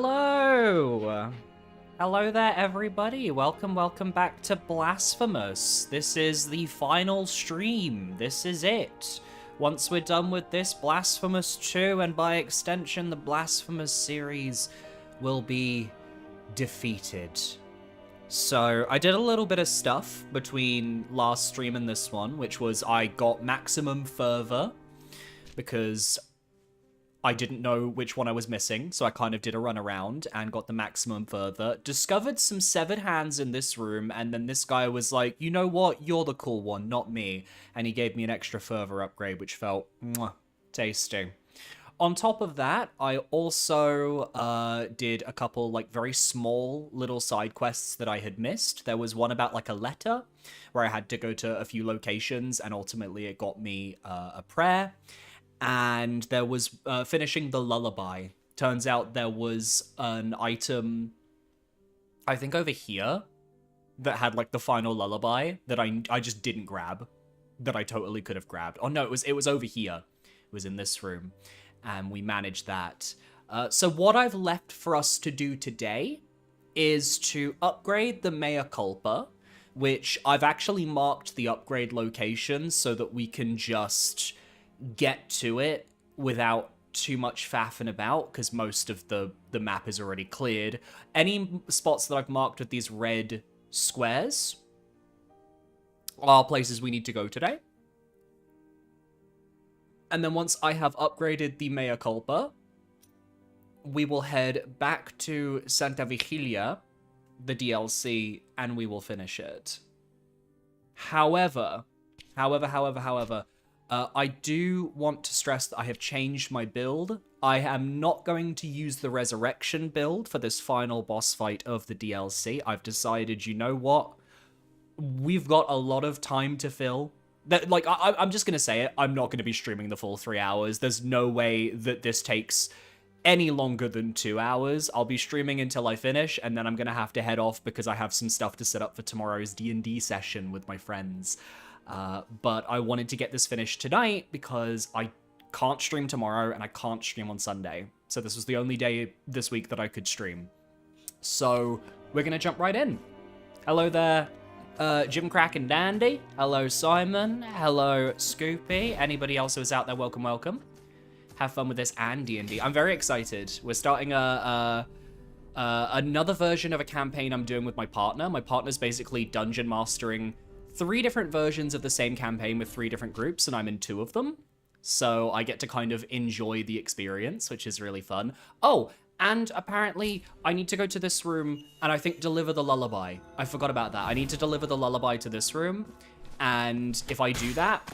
Hello! Hello there, everybody. Welcome back to Blasphemous. This is the final stream. This is it. Once we're done with this, Blasphemous 2, and by extension, the Blasphemous series will be defeated. So, I did a little bit of stuff between last stream and this one, which was I got maximum fervor, because I didn't know which one I was missing, so I kind of did a run around and got the maximum fervor. Discovered some severed hands in this room, and then this guy was like, you know what, you're the cool one, not me. And he gave me an extra fervor upgrade, which felt tasty. On top of that, I also did a couple like very small little side quests that I had missed. There was one about like a letter where I had to go to a few locations, and ultimately it got me a prayer. And there was finishing the lullaby. Turns out there was an item, I think over here, that had like the final lullaby that I just didn't grab, that I totally could have grabbed. Oh no, it was over here. It was in this room, and we managed that. So what I've left for us to do today is to upgrade the Mea Culpa, which I've actually marked the upgrade location so that we can just get to it without too much faffing about, because most of the map is already cleared. Any spots that I've marked with these red squares are places we need to go today. And then once I have upgraded the Mea Culpa, we will head back to Santa Vigilia, the DLC, and we will finish it. However, I do want to stress that I have changed my build. I am not going to use the Resurrection build for this final boss fight of the DLC. I've decided, you know what? We've got a lot of time to fill. That, like, I'm just going to say it. I'm not going to be streaming the full 3 hours. There's no way that this takes any longer than 2 hours. I'll be streaming until I finish, and then I'm going to have to head off because I have some stuff to set up for tomorrow's D&D session with my friends. But I wanted to get this finished tonight because I can't stream tomorrow and I can't stream on Sunday. So this was the only day this week that I could stream. So we're going to jump right in. Hello there, Jim Crack and Dandy. Hello, Simon. Hello, Scoopy. Anybody else who's out there, welcome. Have fun with this and D&D. I'm very excited. We're starting another version of a campaign I'm doing with my partner. My partner's basically dungeon mastering 3 different versions of the same campaign with 3 different groups, and I'm in 2 of them. So I get to kind of enjoy the experience, which is really fun. Oh, and apparently I need to go to this room and I think deliver the lullaby. I forgot about that. I need to deliver the lullaby to this room, and if I do that,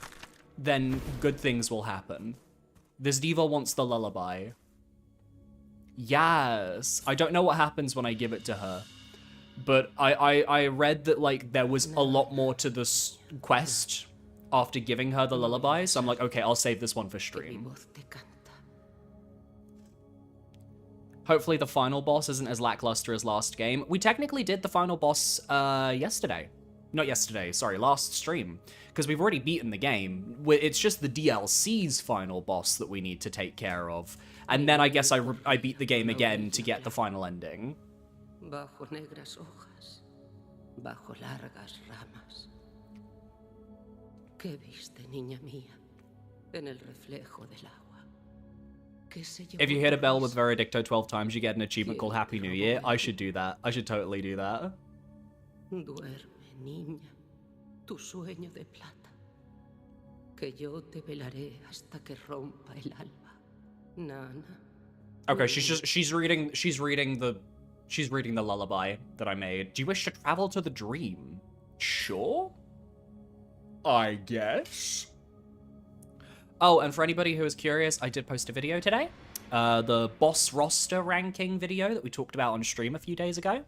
then good things will happen. This diva wants the lullaby. Yes. I don't know what happens when I give it to her. But I read that, like, there was a lot more to this quest after giving her the lullaby, so I'm like, okay, I'll save this one for stream. Hopefully the final boss isn't as lackluster as last game. We technically did the final boss yesterday. Not yesterday, sorry, last stream. Because we've already beaten the game. It's just the DLC's final boss that we need to take care of. And then I guess I beat the game again to get the final ending. Bajo negras hojas, bajo largas ramas. ¿Qué viste, niña mía, en el reflejo del agua? If you hit a bell with Veredicto 12 times, you get an achievement called Happy New Year. I should do that. I should totally do that. Duerme, niña, tu sueño de plata, que yo te velaré hasta que rompa el alba, Nana. Okay, she's reading the lullaby that I made. Do you wish to travel to the dream? Sure. I guess. Oh, and for anybody who is curious, I did post a video today. The boss roster ranking video that we talked about on stream a few days ago.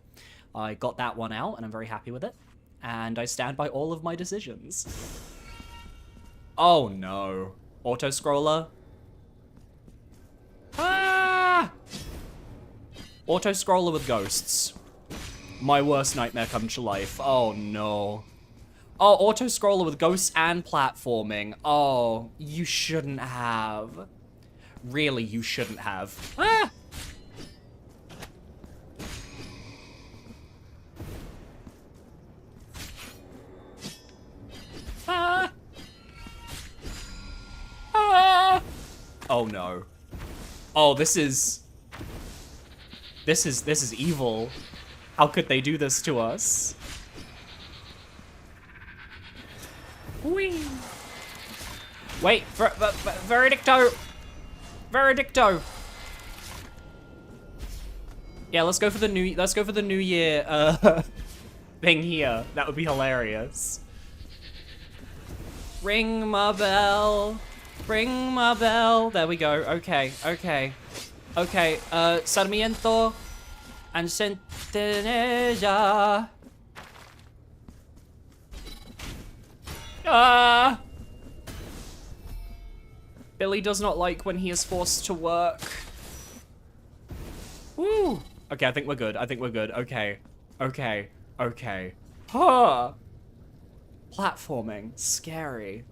I got that one out, and I'm very happy with it. And I stand by all of my decisions. Oh no. Auto-scroller. Ah! Auto-scroller with ghosts. My worst nightmare come to life. Oh, no. Oh, auto-scroller with ghosts and platforming. Oh, you shouldn't have. Really, you shouldn't have. Ah! Oh no. Oh, this is evil. How could they do this to us? Whee! Wait, Veredicto! Veredicto! Yeah, let's go for the new year thing here. That would be hilarious. Ring my bell. Ring my bell. There we go. Okay, okay. Okay, Sarmiento and Centinela. Ah! Billy does not like when he is forced to work. Woo! Okay, I think we're good. I think we're good. Okay. Okay. Okay. Huh! Platforming. Scary.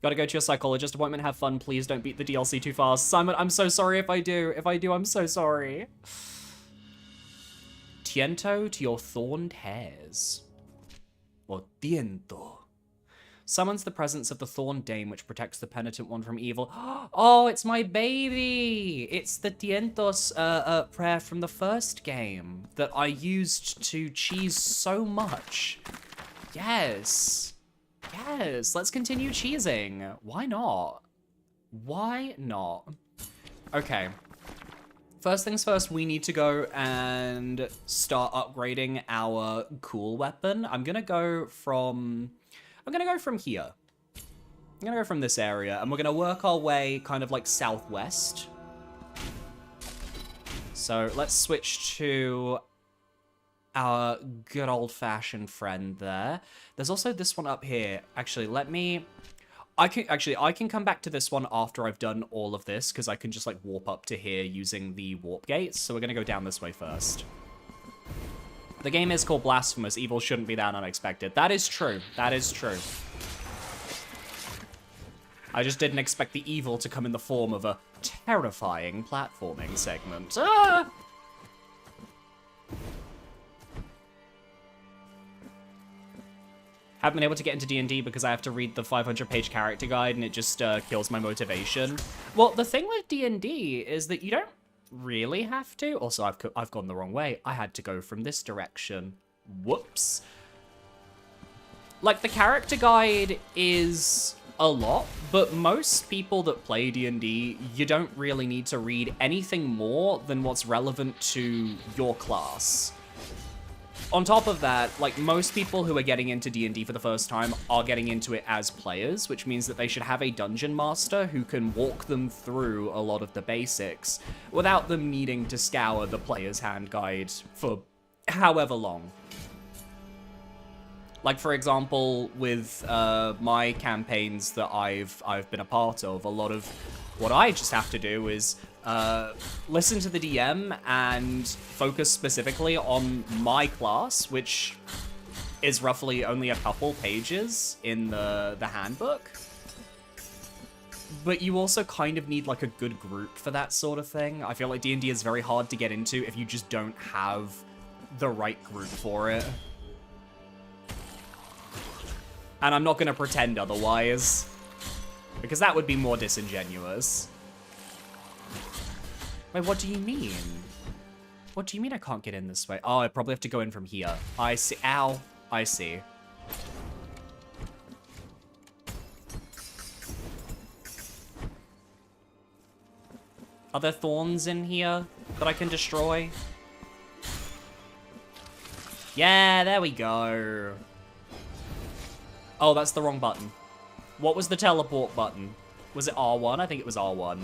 Gotta go to your psychologist appointment. Have fun. Please don't beat the DLC too fast. Simon, I'm so sorry if I do. If I do, I'm so sorry. Tiento to your thorned hairs. Or tiento. Summons the presence of the Thorn Dame, which protects the penitent one from evil. Oh, it's my baby! It's the Tientos prayer from the first game that I used to cheese so much. Yes. Yes, let's continue cheesing. Why not? Why not? Okay. First things first, we need to go and start upgrading our cool weapon. I'm gonna go from here. I'm gonna go from this area, and we're gonna work our way kind of like southwest. So let's switch to our good old-fashioned friend there. There's also this one up here. Actually, I can come back to this one after I've done all of this, because I can just like warp up to here using the warp gates. So we're gonna go down this way first. The game is called Blasphemous. Evil shouldn't be that unexpected. That is true. That is true. I just didn't expect the evil to come in the form of a terrifying platforming segment. Ah! Haven't been able to get into D&D because I have to read the 500-page character guide and it just kills my motivation. Well, the thing with D&D is that you don't really have to. Also, I've gone the wrong way. I had to go from this direction. Whoops. Like, the character guide is a lot, but most people that play D&D, you don't really need to read anything more than what's relevant to your class. On top of that, like, most people who are getting into D&D for the first time are getting into it as players, which means that they should have a dungeon master who can walk them through a lot of the basics without them needing to scour the player's hand guide for however long. Like, for example, with my campaigns that I've been a part of, a lot of what I just have to do is listen to the DM and focus specifically on my class, which is roughly only a couple pages in the handbook. But you also kind of need like a good group for that sort of thing. I feel like D&D is very hard to get into if you just don't have the right group for it. And I'm not going to pretend otherwise, because that would be more disingenuous. Wait, what do you mean? What do you mean I can't get in this way? Oh, I probably have to go in from here. I see. Ow. I see. Are there thorns in here that I can destroy? Yeah, there we go. Oh, that's the wrong button. What was the teleport button? Was it R1? I think it was R1.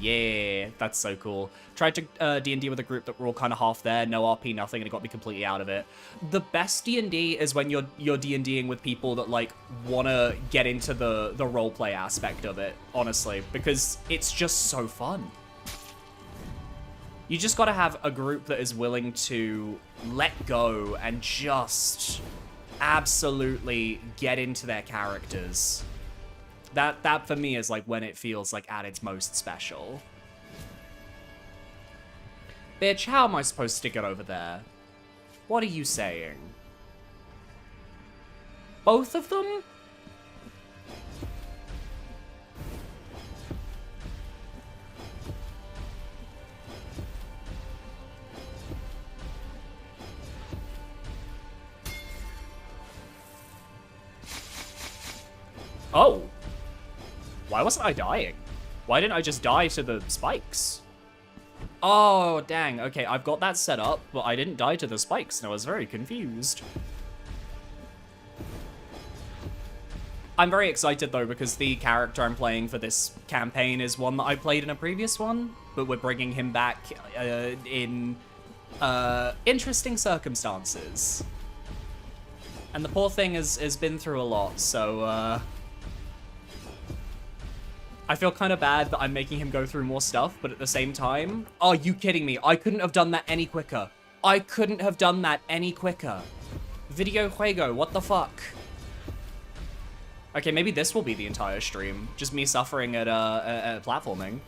Yeah, that's so cool. Tried to D&D with a group that were all kind of half there, no RP, nothing, and it got me completely out of it. The best D&D is when you're D&Ding with people that, like, want to get into the roleplay aspect of it, honestly, because it's just so fun. You just gotta have a group that is willing to let go and just absolutely get into their characters. That for me is like when it feels like at its most special. Bitch, how am I supposed to get over there? What are you saying? Both of them? Oh! Why wasn't I dying? Why didn't I just die to the spikes? Oh, dang. Okay, I've got that set up, but I didn't die to the spikes, and I was very confused. I'm very excited, though, because the character I'm playing for this campaign is one that I played in a previous one, but we're bringing him back in interesting circumstances. And the poor thing has been through a lot, so I feel kind of bad that I'm making him go through more stuff, but at the same time, are you kidding me? I couldn't have done that any quicker. I couldn't have done that any quicker. Video juego, what the fuck? Okay, maybe this will be the entire stream. Just me suffering at platforming.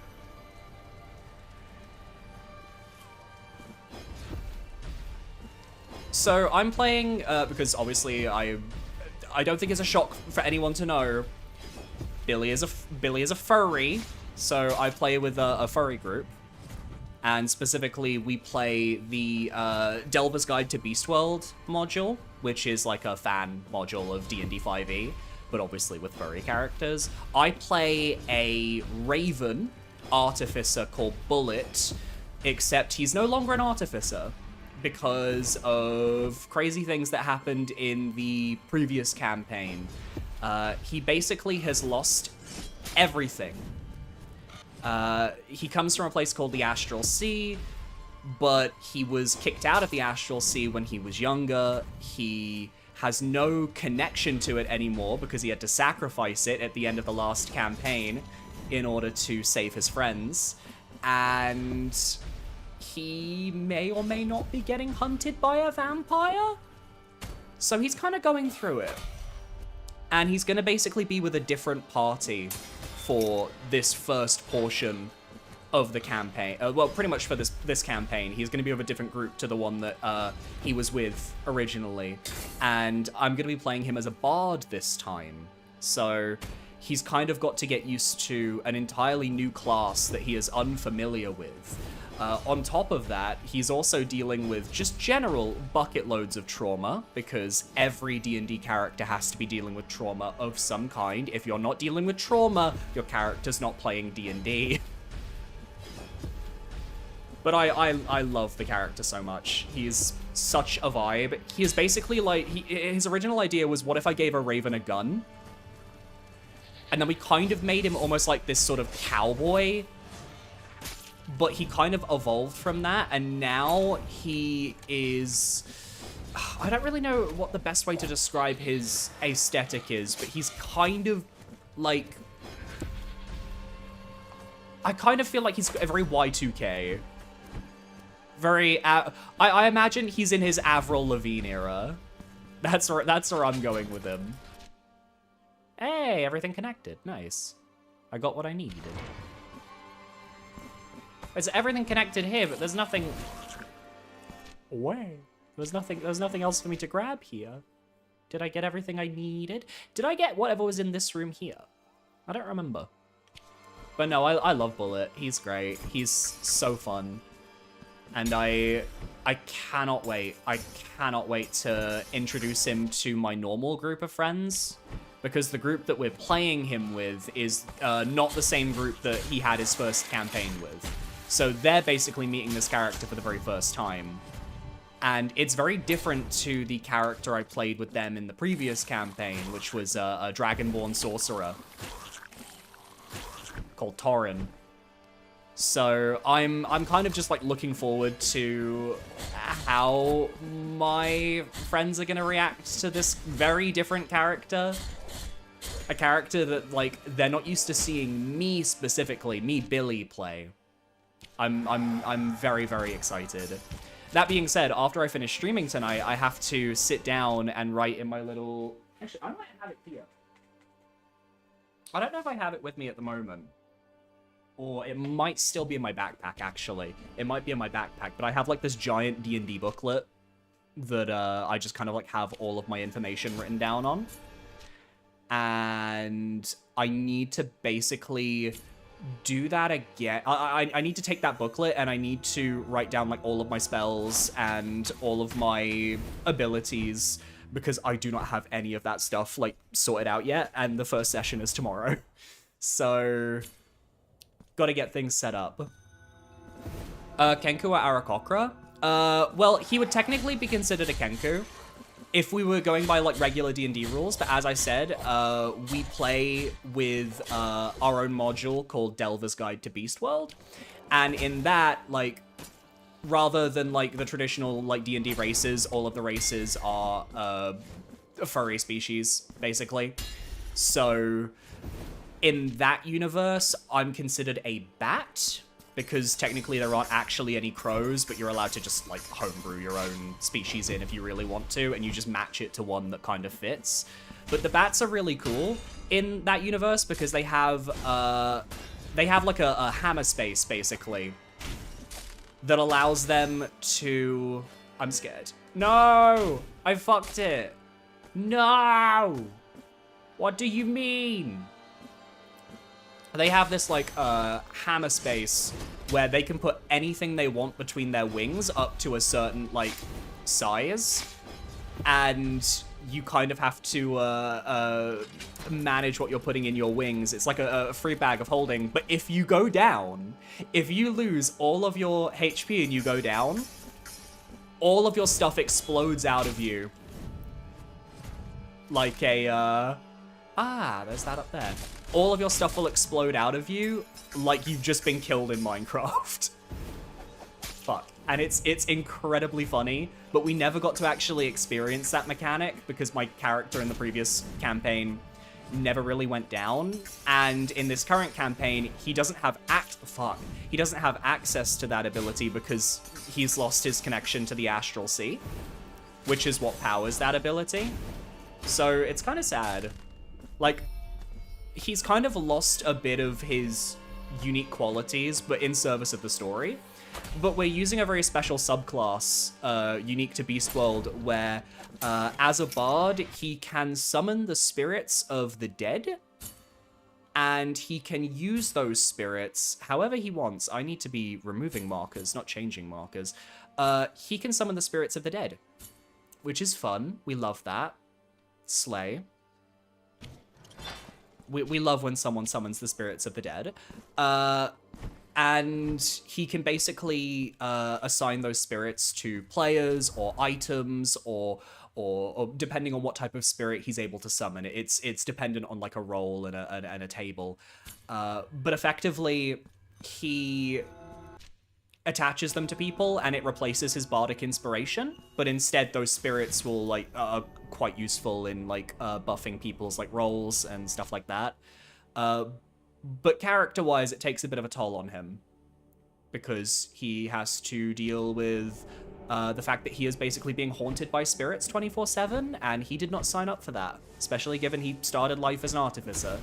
So I'm playing, because obviously I don't think it's a shock for anyone to know, Billy is a furry, so I play with a furry group, and specifically we play the Delver's Guide to Beastworld module, which is like a fan module of D&D 5e, but obviously with furry characters. I play a raven artificer called Bullet, except he's no longer an artificer because of crazy things that happened in the previous campaign. He basically has lost everything. He comes from a place called the Astral Sea, but he was kicked out of the Astral Sea when he was younger. He has no connection to it anymore because he had to sacrifice it at the end of the last campaign in order to save his friends. And he may or may not be getting hunted by a vampire. So he's kind of going through it. And he's going to basically be with a different party for this first portion of the campaign. Well, pretty much for this campaign. He's going to be with a different group to the one that he was with originally. And I'm going to be playing him as a bard this time. So he's kind of got to get used to an entirely new class that he is unfamiliar with. On top of that, he's also dealing with just general bucket loads of trauma, because every D&D character has to be dealing with trauma of some kind. If you're not dealing with trauma, your character's not playing D&D. But I love the character so much. He's such a vibe. He is basically like, his original idea was, what if I gave a raven a gun? And then we kind of made him almost like this sort of cowboy, but he kind of evolved from that, and now he is... I don't really know what the best way to describe his aesthetic is, but he's kind of like... I kind of feel like he's very Y2K. Very... I imagine he's in his Avril Lavigne era. That's where I'm going with him. Hey, everything connected. Nice. I got what I needed. There's everything connected here, but there's nothing... Where? There's nothing else for me to grab here. Did I get everything I needed? Did I get whatever was in this room here? I don't remember. But no, I love Bullet. He's great. He's so fun. And I cannot wait. I cannot wait to introduce him to my normal group of friends, because the group that we're playing him with is not the same group that he had his first campaign with. So they're basically meeting this character for the very first time. And it's very different to the character I played with them in the previous campaign, which was a Dragonborn sorcerer called Torin. So I'm kind of just like looking forward to how my friends are gonna react to this very different character. A character that, like, they're not used to seeing me specifically, me, Billy, play. I'm very, very excited. That being said, after I finish streaming tonight, I have to sit down and write in my little... Actually, I might have it here. I don't know if I have it with me at the moment. Or it might still be in my backpack, actually. It might be in my backpack, but I have, like, this giant D&D booklet that I just kind of, like, have all of my information written down on. And I need to basically do that again. I need to take that booklet and I need to write down like all of my spells and all of my abilities, because I do not have any of that stuff, like, sorted out yet, and the first session is tomorrow. So, gotta get things set up. Kenku or Aarakocra? Well, he would technically be considered a Kenku if we were going by, like, regular D&D rules, but as I said, we play with our own module called Delver's Guide to Beast World, and in that, like, rather than, like, the traditional, like, D&D races, all of the races are furry species, basically. So, in that universe, I'm considered a bat, because technically there aren't actually any crows, but you're allowed to just, like, homebrew your own species in if you really want to, and you just match it to one that kind of fits. But the bats are really cool in that universe because they have like, a hammer space, basically, that allows them to... I'm scared. No! I fucked it. No! What do you mean? They have this, like, hammer space where they can put anything they want between their wings up to a certain, like, size. And you kind of have to manage what you're putting in your wings. It's like a free bag of holding. But if you go down, if you lose all of your HP and you go down, all of your stuff explodes out of you. Like a, there's that up there. All of your stuff will explode out of you like you've just been killed in Minecraft. Fuck. And it's incredibly funny, but we never got to actually experience that mechanic because my character in the previous campaign never really went down. And in this current campaign, he doesn't have he doesn't have access to that ability because he's lost his connection to the Astral Sea, which is what powers that ability. So it's kind of sad. Like, he's kind of lost a bit of his unique qualities, but in service of the story. But we're using a very special subclass, unique to Beast World, where as a bard, he can summon the spirits of the dead, and he can use those spirits however he wants. I need to be removing markers, not changing markers. He can summon the spirits of the dead, which is fun. We love that. Slay. We love when someone summons the spirits of the dead. And he can basically assign those spirits to players or items or depending on what type of spirit he's able to summon. It's dependent on, like, a roll and a table. But effectively, he attaches them to people and it replaces his bardic inspiration. But instead, those spirits will, like, are quite useful in, like, buffing people's, like, rolls and stuff like that. But character-wise, it takes a bit of a toll on him because he has to deal with the fact that he is basically being haunted by spirits 24/7, and he did not sign up for that, especially given he started life as an artificer.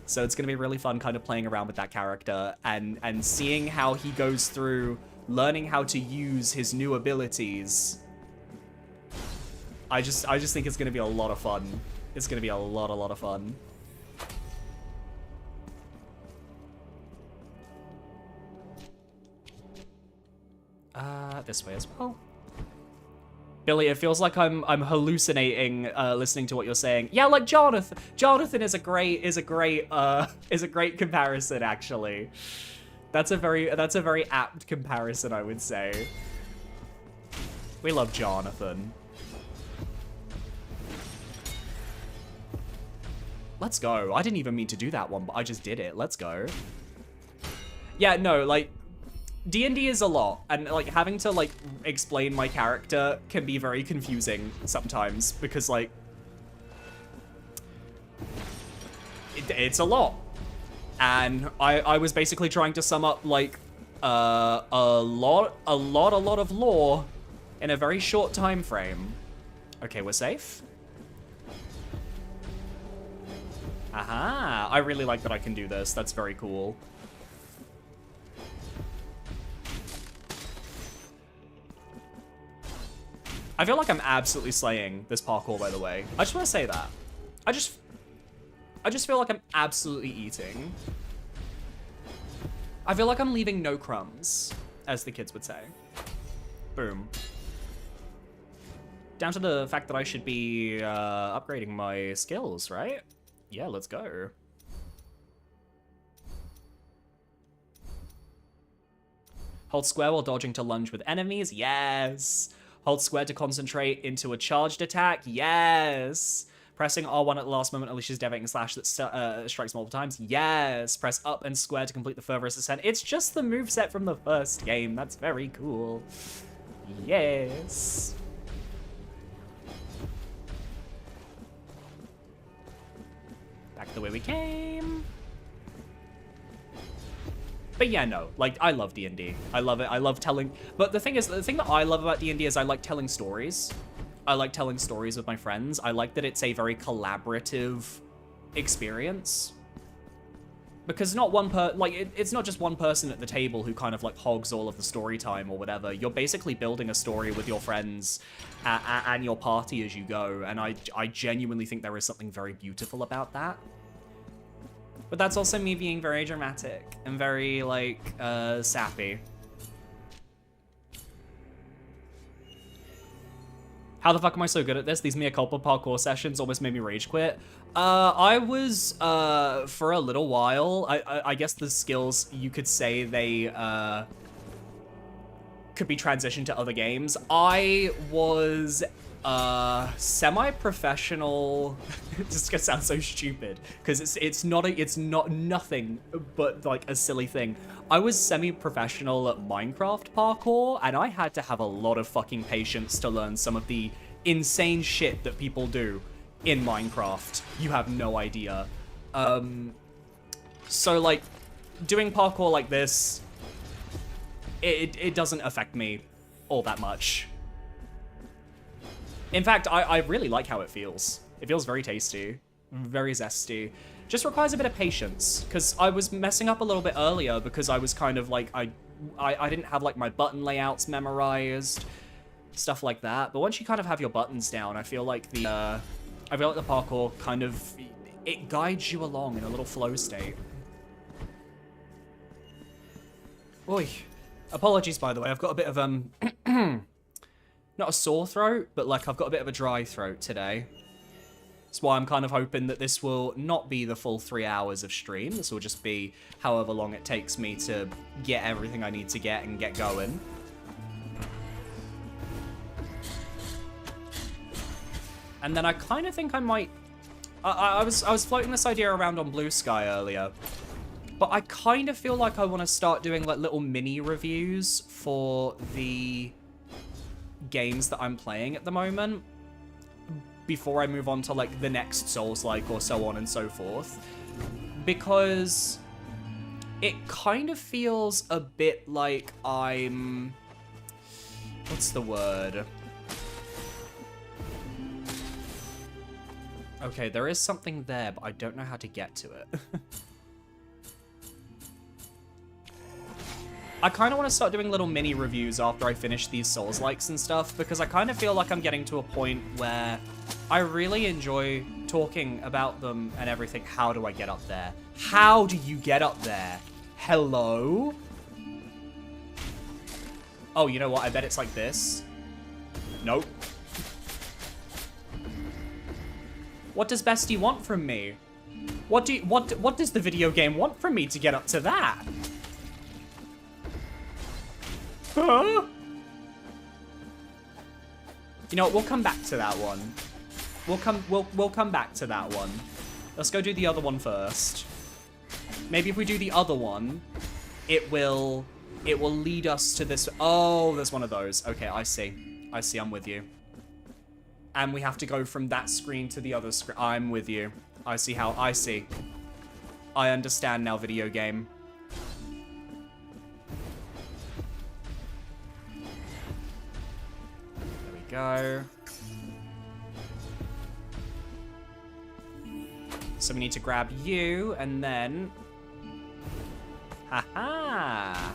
So it's going to be really fun kind of playing around with that character and seeing how he goes through learning how to use his new abilities. I just think it's going to be a lot of fun. It's going to be a lot of fun. This way as well. Billy, it feels like I'm hallucinating listening to what you're saying. Yeah, like Jonathan. Jonathan is a great comparison, actually. That's a very apt comparison, I would say. We love Jonathan. Let's go. I didn't even mean to do that one, but I just did it. Let's go. Yeah, no, like, D&D is a lot, and, like, having to, like, explain my character can be very confusing sometimes, because, like, it's a lot. And I was basically trying to sum up, like, a lot of lore in a very short time frame. Okay, we're safe. Aha, I really like that I can do this. That's very cool. I feel like I'm absolutely slaying this parkour, by the way. I just want to say that. I just feel like I'm absolutely eating. I feel like I'm leaving no crumbs, as the kids would say. Boom. Down to the fact that I should be upgrading my skills, right? Yeah, let's go. Hold square while dodging to lunge with enemies. Yes. Hold square to concentrate into a charged attack. Yes. Pressing R1 at the last moment unleashes devastating slash that strikes multiple times. Yes. Press up and square to complete the furthest ascent. It's just the moveset from the first game. That's very cool. Yes. Back the way we came. But yeah, no, like, I love D&D. I love it. I love telling... But the thing is, the thing that I love about D&D is I like telling stories. I like telling stories with my friends. I like that it's a very collaborative experience. Because not one it's not just one person at the table who kind of, like, hogs all of the story time or whatever. You're basically building a story with your friends and your party as you go. And I genuinely think there is something very beautiful about that. But that's also me being very dramatic and very, like, sappy. How the fuck am I so good at this? These mea culpa parkour sessions almost made me rage quit. I was, for a little while, I guess the skills, you could say they, could be transitioned to other games. I was semi-professional. It's gonna sound so stupid because it's not nothing but like a silly thing. I was semi-professional at Minecraft parkour, and I had to have a lot of fucking patience to learn some of the insane shit that people do in Minecraft. You have no idea. So like doing parkour like this, it doesn't affect me all that much. In fact, I really like how it feels. It feels very tasty, very zesty. Just requires a bit of patience, because I was messing up a little bit earlier because I was kind of like, I didn't have like my button layouts memorized, stuff like that. But once you kind of have your buttons down, I feel like the parkour kind of, it guides you along in a little flow state. Oi. Apologies, by the way, I've got a bit of, not a sore throat, but like I've got a bit of a dry throat today. That's why I'm kind of hoping that this will not be the full 3 hours of stream. This will just be however long it takes me to get everything I need to get and get going. And then I kind of think I might... I was floating this idea around on Blue Sky earlier, but I kind of feel like I want to start doing like little mini reviews for the games that I'm playing at the moment before I move on to like the next Souls-like or so on and so forth, because it kind of feels a bit like I'm... What's the word? Okay, there is something there, but I don't know how to get to it. I kind of want to start doing little mini reviews after I finish these Souls-likes and stuff, because I kind of feel like I'm getting to a point where I really enjoy talking about them and everything. How do I get up there? How do you get up there? Hello? Oh, you know what? I bet it's like this. Nope. What does Bestie want from me? What does the video game want from me to get up to that? Huh? You know what? We'll come back to that one. We'll come back to that one. Let's go do the other one first. Maybe if we do the other one, it will lead us to this. Oh, there's one of those. Okay, I see. I see. I'm with you. And we have to go from that screen to the other screen. I'm with you. I see how. I see. I understand now, video game. There we go. So we need to grab you, and then... Haha!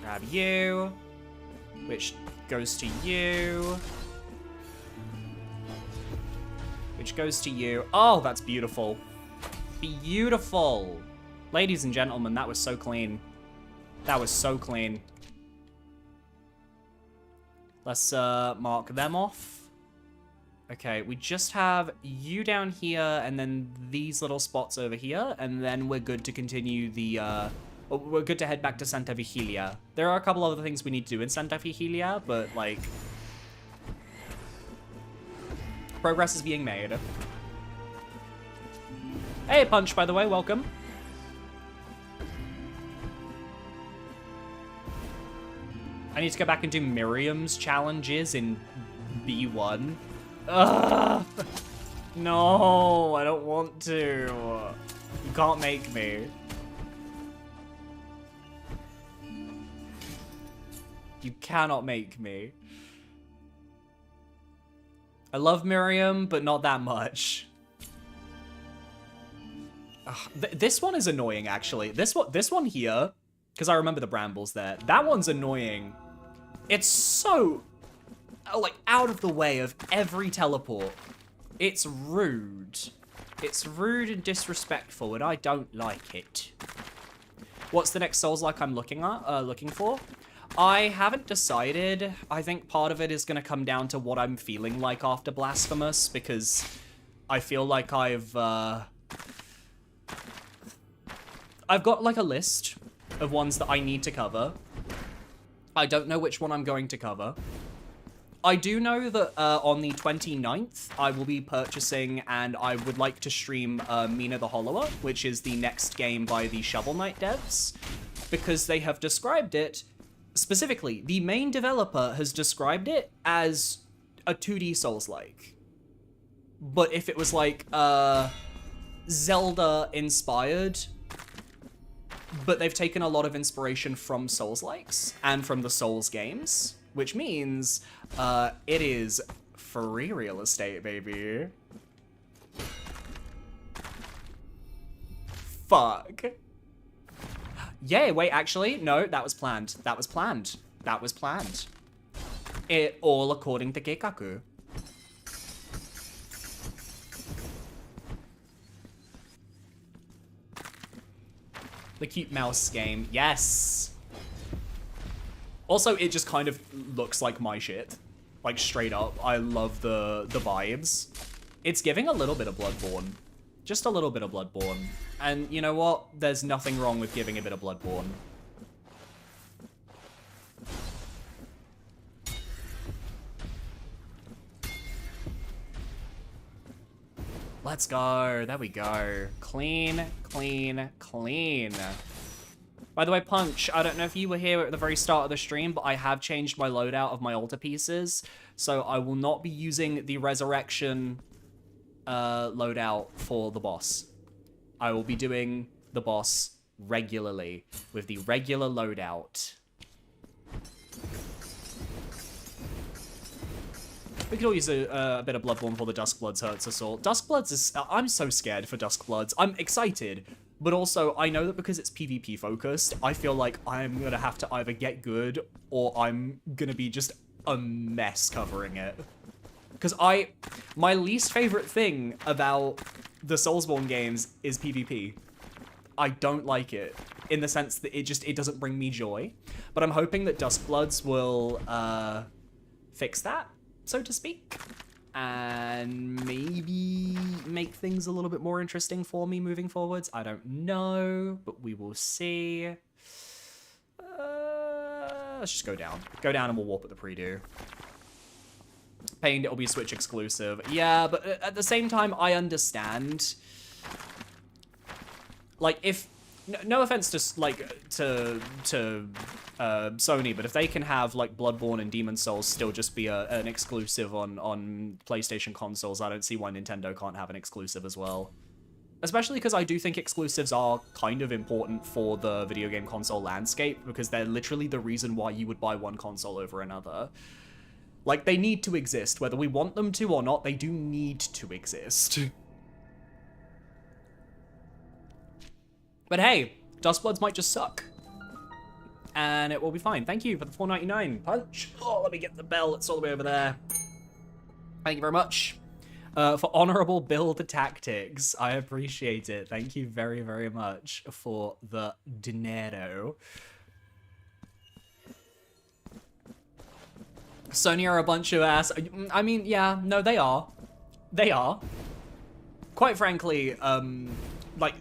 Grab you, which goes to you, which goes to you. Oh, that's beautiful. Beautiful. Ladies and gentlemen, that was so clean. That was so clean. Let's mark them off. Okay, we just have you down here and then these little spots over here, and then we're good to continue the, we're good to head back to Santa Vigilia. There are a couple other things we need to do in Santa Vigilia, but, like, progress is being made. Hey, Punch, by the way, welcome. I need to go back and do Miriam's challenges in B1. Ugh! No, I don't want to. You can't make me. You cannot make me. I love Miriam, but not that much. This one is annoying, actually. This one here, because I remember the brambles there. That one's annoying. It's so, like, out of the way of every teleport. It's rude. It's rude and disrespectful, and I don't like it. What's the next Souls-like I'm looking for? I haven't decided. I think part of it is going to come down to what I'm feeling like after Blasphemous, because I feel like I've got, like, a list of ones that I need to cover. I don't know which one I'm going to cover. I do know that on the 29th, I will be purchasing, and I would like to stream Mina the Hollower, which is the next game by the Shovel Knight devs, because they have described it, specifically, the main developer has described it as a 2D Souls-like. But if it was like Zelda-inspired, but they've taken a lot of inspiration from Souls-likes and from the Souls games, which means it is free real estate, baby. Fuck. Yay, wait, actually, no, that was planned. That was planned. That was planned. It all according to Geikaku. The cute mouse game, yes. Also, it just kind of looks like my shit. Like, straight up, I love the vibes. It's giving a little bit of Bloodborne. Just a little bit of Bloodborne. And you know what? There's nothing wrong with giving a bit of Bloodborne. Let's go. There we go. Clean, clean, clean. By the way, Punch, I don't know if you were here at the very start of the stream, but I have changed my loadout of my altar pieces. So I will not be using the Resurrection loadout for the boss. I will be doing the boss regularly with the regular loadout. We could all use a bit of Bloodborne for the Duskbloods hurts us all. Duskbloods is... I'm so scared for Duskbloods. I'm excited, but also I know that because it's PvP focused, I feel like I'm gonna have to either get good or I'm gonna be just a mess covering it. Because my least favorite thing about the Soulsborne games is PvP. I don't like it, in the sense that it doesn't bring me joy. But I'm hoping that Duskbloods will fix that, so to speak, and maybe make things a little bit more interesting for me moving forwards. I don't know, but we will see. Let's just go down. Go down and we'll warp at the pre-do. Pained, it'll be a Switch exclusive. Yeah, but at the same time, I understand. Like, if... No offense to, like, to Sony, but if they can have, like, Bloodborne and Demon's Souls still just be an exclusive on PlayStation consoles, I don't see why Nintendo can't have an exclusive as well. Especially because I do think exclusives are kind of important for the video game console landscape, because they're literally the reason why you would buy one console over another. Like, they need to exist. Whether we want them to or not, they do need to exist. But hey, Duskbloods might just suck. And it will be fine. Thank you for the $4.99 Punch. Oh, let me get the bell. It's all the way over there. Thank you very much. For honorable build tactics. I appreciate it. Thank you very, very much for the dinero. Sony are a bunch of ass. I mean, yeah, no, they are. They are. Quite frankly, like,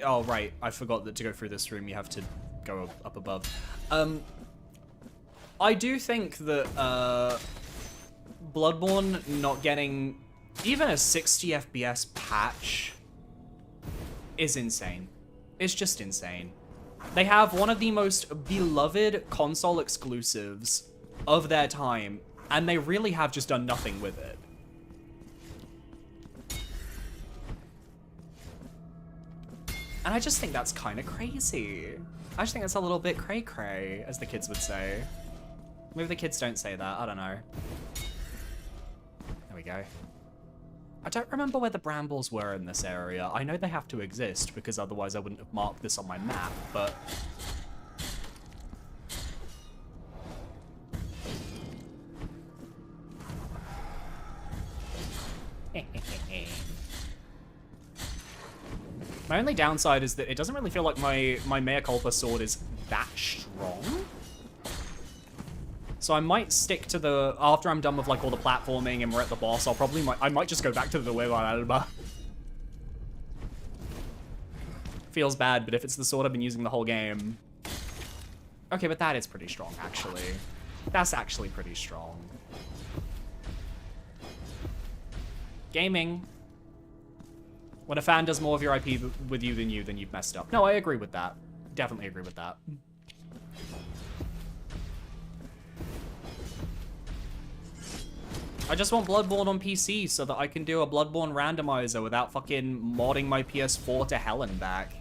oh, right, I forgot that to go through this room, you have to go up above. I do think that, Bloodborne not getting even a 60 FPS patch is insane. It's just insane. They have one of the most beloved console exclusives of their time, and they really have just done nothing with it. And I just think that's kind of crazy. I just think that's a little bit cray-cray, as the kids would say. Maybe the kids don't say that, I don't know. There we go. I don't remember where the brambles were in this area. I know they have to exist, because otherwise I wouldn't have marked this on my map, but... My only downside is that it doesn't really feel like my Mea Culpa sword is that strong. So I might stick to the, after I'm done with like all the platforming and we're at the boss, I might just go back to the Weva Alba. Feels bad, but if it's the sword I've been using the whole game. Okay, but that is pretty strong, actually. That's actually pretty strong. Gaming. When a fan does more of your IP with you, then you've messed up. No, I agree with that. Definitely agree with that. I just want Bloodborne on PC so that I can do a Bloodborne randomizer without fucking modding my PS4 to hell and back.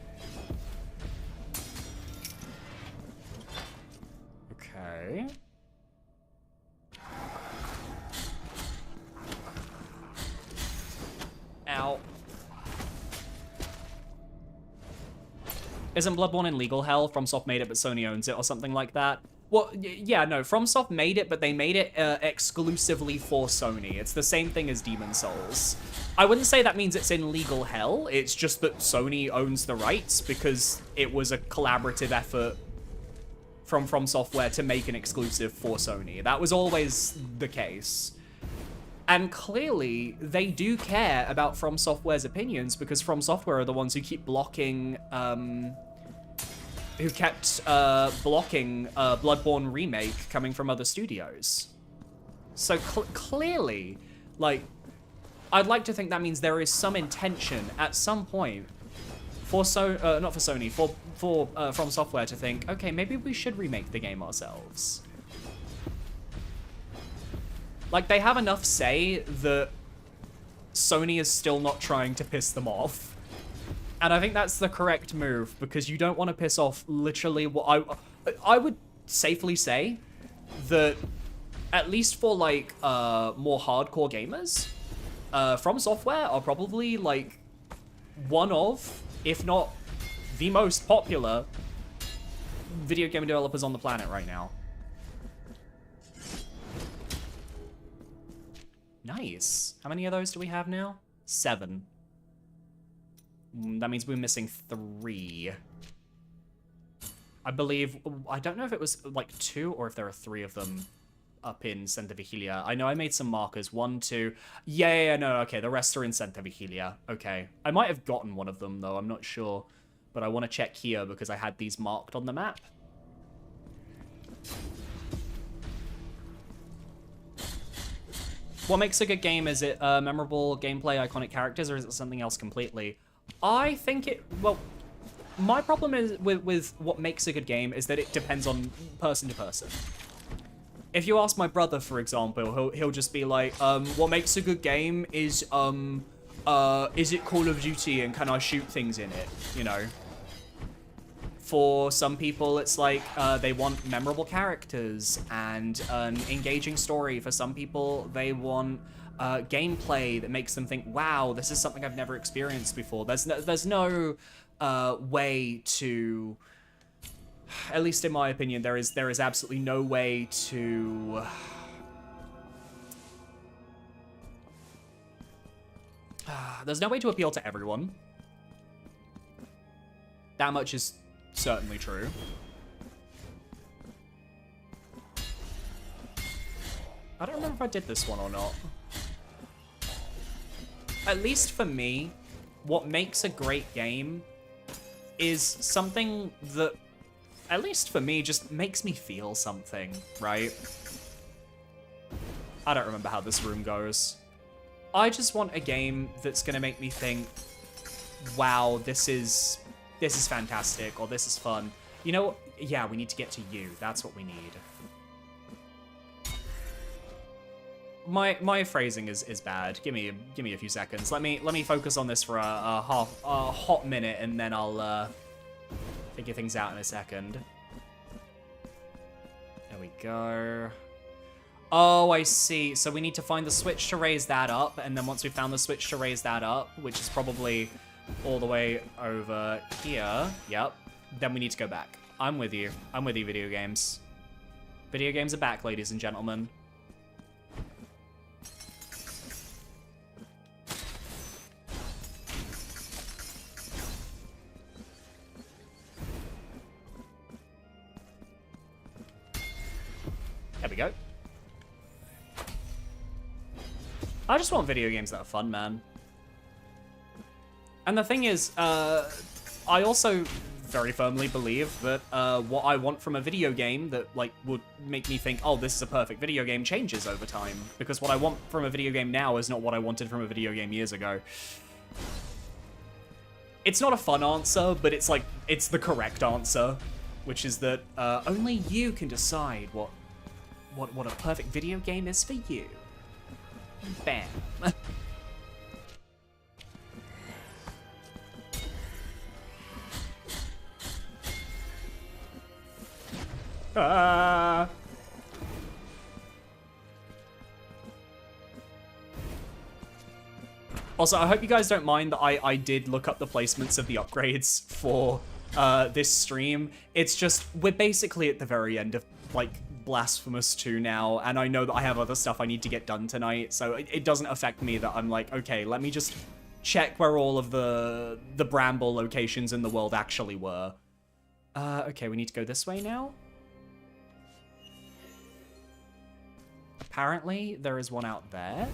Okay. Ow. Isn't Bloodborne in legal hell? FromSoft made it, but Sony owns it, or something like that? Well, yeah, no, FromSoft made it, but they made it exclusively for Sony. It's the same thing as Demon's Souls. I wouldn't say that means it's in legal hell. It's just that Sony owns the rights because it was a collaborative effort from Software to make an exclusive for Sony. That was always the case. And clearly, they do care about From Software's opinions because From Software are the ones who keep blocking, blocking Bloodborne remake coming from other studios. So clearly, like, I'd like to think that means there is some intention at some point for not for Sony, for From Software to think, okay, maybe we should remake the game ourselves. Like, they have enough say that Sony is still not trying to piss them off. And I think that's the correct move, because you don't want to piss off literally what I would safely say that, at least for, like, more hardcore gamers, From Software are probably, like, one of, if not the most popular video game developers on the planet right now. Nice. How many of those do we have now? 7. That means we're missing 3. I believe, I don't know if it was like 2 or if there are 3 of them up in Santa Vigilia. I know I made some markers. 1, 2. Yeah, no, okay, the rest are in Santa Vigilia. Okay. I might have gotten one of them though, I'm not sure. But I want to check here because I had these marked on the map. What makes a good game? Is it memorable gameplay, iconic characters, or is it something else completely? I think it, well, my problem is with what makes a good game is that it depends on person to person. If you ask my brother, for example, he'll just be like, what makes a good game is it Call of Duty and can I shoot things in it, you know? For some people, it's like they want memorable characters and an engaging story. For some people, they want gameplay that makes them think, wow, this is something I've never experienced before. There's no way to, at least in my opinion, there is absolutely no way to there's no way to appeal to everyone. That much is certainly true. I don't remember if I did this one or not. At least for me, what makes a great game is something that, at least for me, just makes me feel something, right? I don't remember how this room goes. I just want a game that's gonna make me think, wow, this is fantastic, or this is fun. You know, yeah, we need to get to you. That's what we need. My phrasing is bad. Give me a few seconds. Let me focus on this for a hot minute, and then I'll figure things out in a second. There we go. Oh, I see. So we need to find the switch to raise that up, and then once we found the switch to raise that up, which is probably all the way over here, yep, then we need to go back. I'm with you. I'm with you, video games. Video games are back, ladies and gentlemen. There we go. I just want video games that are fun, man. And the thing is, I also very firmly believe that what I want from a video game that like would make me think, oh, this is a perfect video game, changes over time. Because what I want from a video game now is not what I wanted from a video game years ago. It's not a fun answer, but it's like, it's the correct answer. Which is that only you can decide what a perfect video game is for you. Bam. Also, I hope you guys don't mind that I did look up the placements of the upgrades for this stream. It's just, we're basically at the very end of, like, Blasphemous 2 now, and I know that I have other stuff I need to get done tonight, so it doesn't affect me that I'm like, okay, let me just check where all of the bramble locations in the world actually were. Okay, we need to go this way now? Apparently, there is one out there.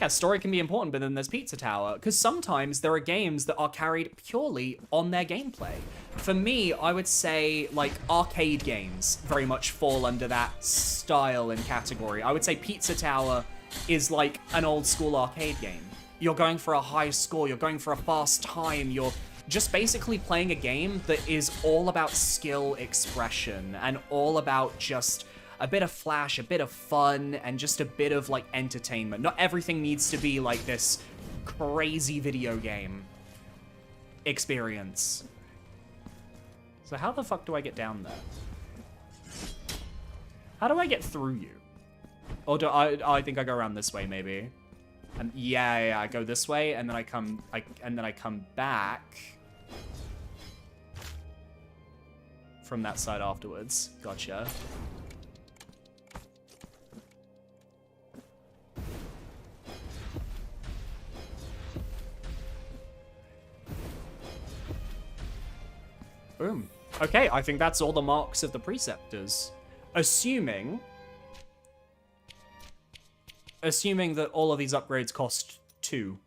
Yeah, story can be important, but then there's Pizza Tower. Because sometimes there are games that are carried purely on their gameplay. For me, I would say, like, arcade games very much fall under that style and category. I would say Pizza Tower is like an old school arcade game. You're going for a high score, you're going for a fast time, you're just basically playing a game that is all about skill expression and all about just a bit of flash, a bit of fun, and just a bit of, like, entertainment. Not everything needs to be, like, this crazy video game experience. So how the fuck do I get down there? How do I get through you? Or do I think I go around this way, maybe. And yeah, I go this way, and then I come back from that side afterwards. Gotcha. Boom. Okay, I think that's all the marks of the preceptors. Assuming that all of these upgrades cost 2.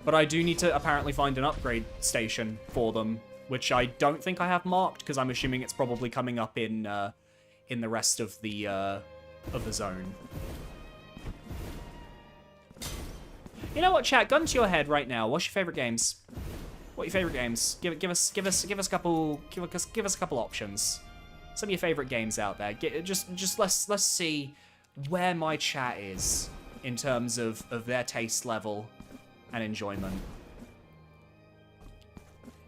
But I do need to apparently find an upgrade station for them, which I don't think I have marked, because I'm assuming it's probably coming up in the rest of the zone. You know what, chat? Gun to your head right now. What's your favorite games? What are your favorite games? Give us a couple options. Some of your favorite games out there. Just let's see where my chat is in terms of their taste level and enjoyment.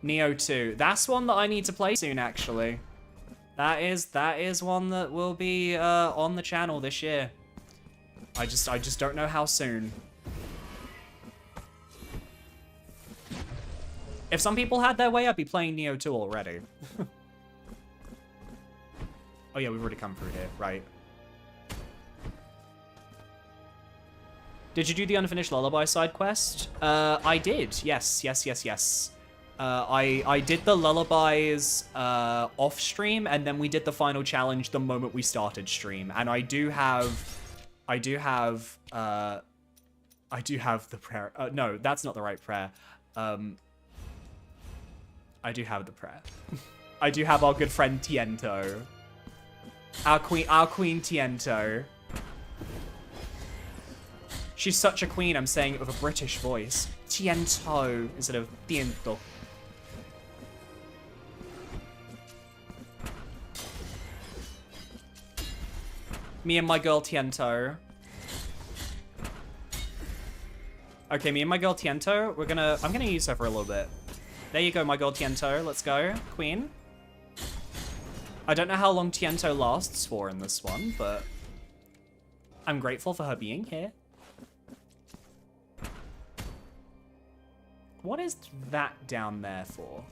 Neo 2. That's one that I need to play soon, actually. That is one that will be on the channel this year. I just don't know how soon. If some people had their way, I'd be playing Neo 2 already. Oh yeah, we've already come through here, right. Did you do the unfinished Lullaby side quest? I did, yes. I did the lullabies off stream, and then we did the final challenge the moment we started stream. And I do have the prayer. No, that's not the right prayer. I do have the prayer. I do have our good friend Tiento. Our queen Tiento. She's such a queen, I'm saying it with a British voice. Tiento instead of Tiento. Me and my girl Tiento. Okay, me and my girl Tiento, I'm gonna use her for a little bit. There you go, my girl Tiento. Let's go, queen. I don't know how long Tiento lasts for in this one, but I'm grateful for her being here. What is that down there for?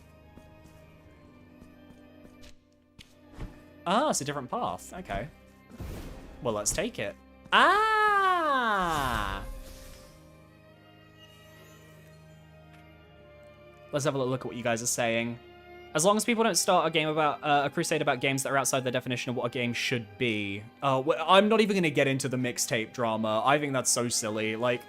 Ah, it's a different path. Okay. Well, let's take it. Ah! Let's have a look at what you guys are saying. As long as people don't start a game about a crusade about games that are outside the definition of what a game should be. I'm not even gonna get into the mixtape drama. I think that's so silly. Like,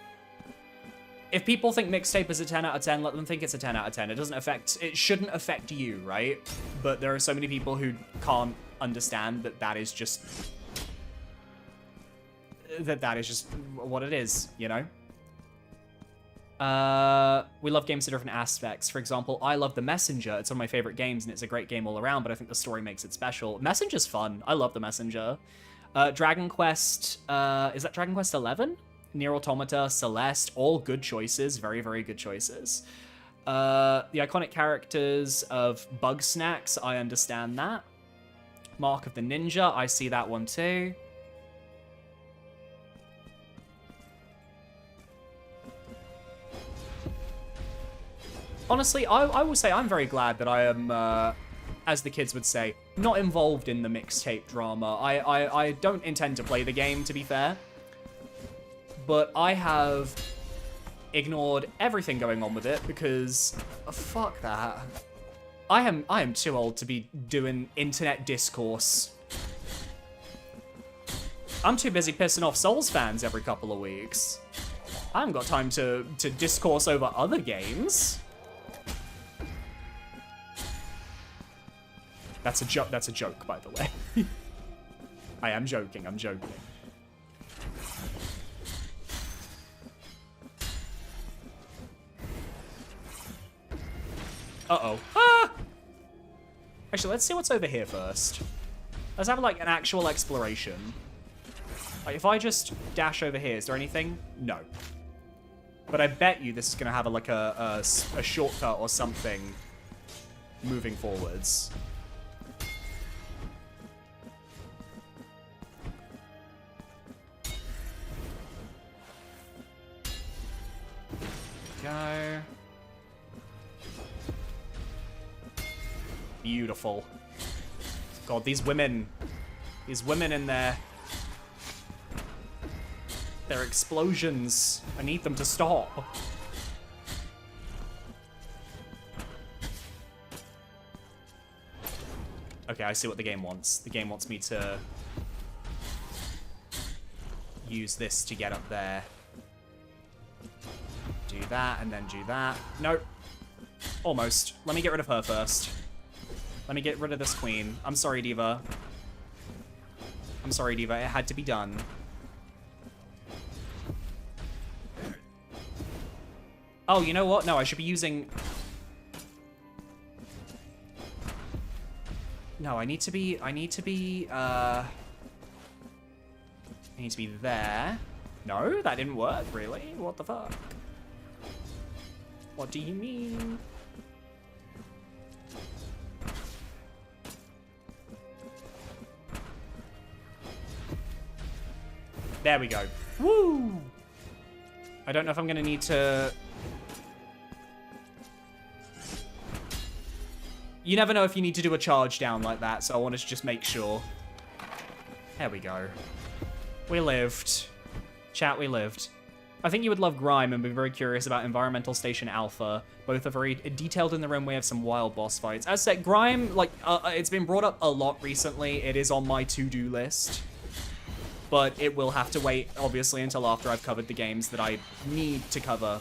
if people think mixtape is a 10 out of 10, let them think it's a 10 out of 10. It shouldn't affect you, right? But there are so many people who can't understand that that is just what it is, you know? We love games for different aspects. For example, I love The Messenger. It's one of my favorite games, and it's a great game all around, but I think the story makes it special. Messenger's fun. I love The Messenger. Dragon Quest, is that Dragon Quest 11? Nier Automata, Celeste, all good choices. Very, very good choices. The iconic characters of Bug Snacks, I understand that. Mark of the Ninja, I see that one too. Honestly, I will say I'm very glad that I am, as the kids would say, not involved in the mixtape drama. I don't intend to play the game, to be fair. But I have ignored everything going on with it because, fuck that. I am too old to be doing internet discourse. I'm too busy pissing off Souls fans every couple of weeks. I haven't got time to discourse over other games. That's a joke. That's a joke, by the way. I am joking. I'm joking. Uh-oh. Ah! Actually, let's see what's over here first. Let's have, like, an actual exploration. Like, if I just dash over here, is there anything? No. But I bet you this is going to have, like, a shortcut or something moving forwards. Go. Beautiful. God, these women in there. Their explosions. I need them to stop. Okay, I see what the game wants. The game wants me to use this to get up there. Do that, and then do that. Nope. Almost. Let me get rid of her first. Let me get rid of this queen. I'm sorry, Diva. I'm sorry, Diva. It had to be done. Oh, you know what? No, I should be using... No, I need to be there. No, that didn't work, really? What the fuck? What do you mean? There we go. Woo! I don't know if I'm gonna need to... You never know if you need to do a charge down like that, so I want to just make sure. There we go. We lived. Chat, we lived. I think you would love Grime and be very curious about Environmental Station Alpha. Both are very detailed in their own way, have some wild boss fights. As said, Grime, like, it's been brought up a lot recently. It is on my to-do list. But it will have to wait, obviously, until after I've covered the games that I need to cover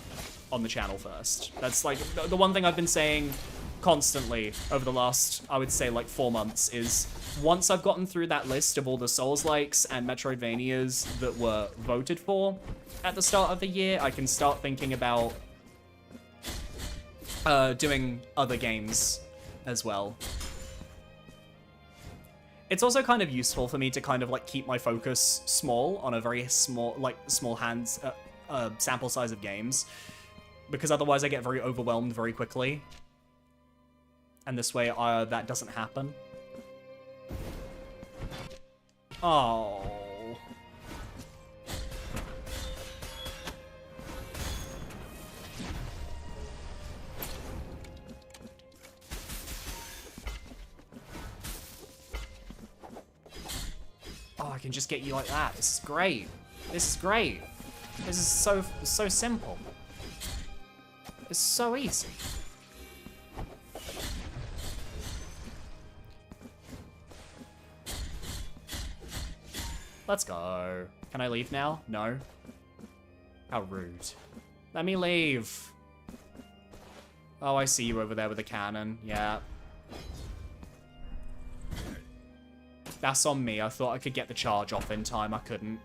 on the channel first. That's, like, the one thing I've been saying constantly over the last, I would say, like, 4 months is once I've gotten through that list of all the Souls-likes and Metroidvanias that were voted for at the start of the year, I can start thinking about doing other games as well. It's also kind of useful for me to kind of like keep my focus small on a very small, like small hands sample size of games, because otherwise I get very overwhelmed very quickly. And this way that doesn't happen. Oh. Oh, I can just get you like that. This is great. This is great. This is so simple. It's so easy. Let's go. Can I leave now? No. How rude. Let me leave. Oh, I see you over there with the cannon. Yeah. That's on me. I thought I could get the charge off in time. I couldn't.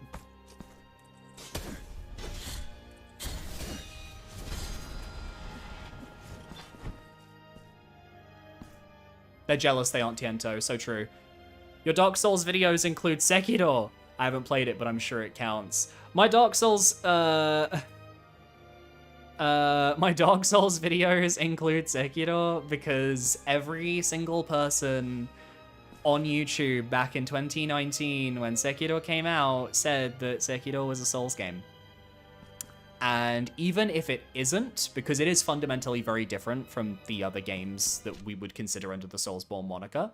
They're jealous they aren't Tiento. So true. Your Dark Souls videos include Sekiro. I haven't played it, but I'm sure it counts. My Dark Souls, my Dark Souls videos include Sekiro because every single person on YouTube back in 2019 when Sekiro came out said that Sekiro was a Souls game. And even if it isn't, because it is fundamentally very different from the other games that we would consider under the Soulsborne moniker,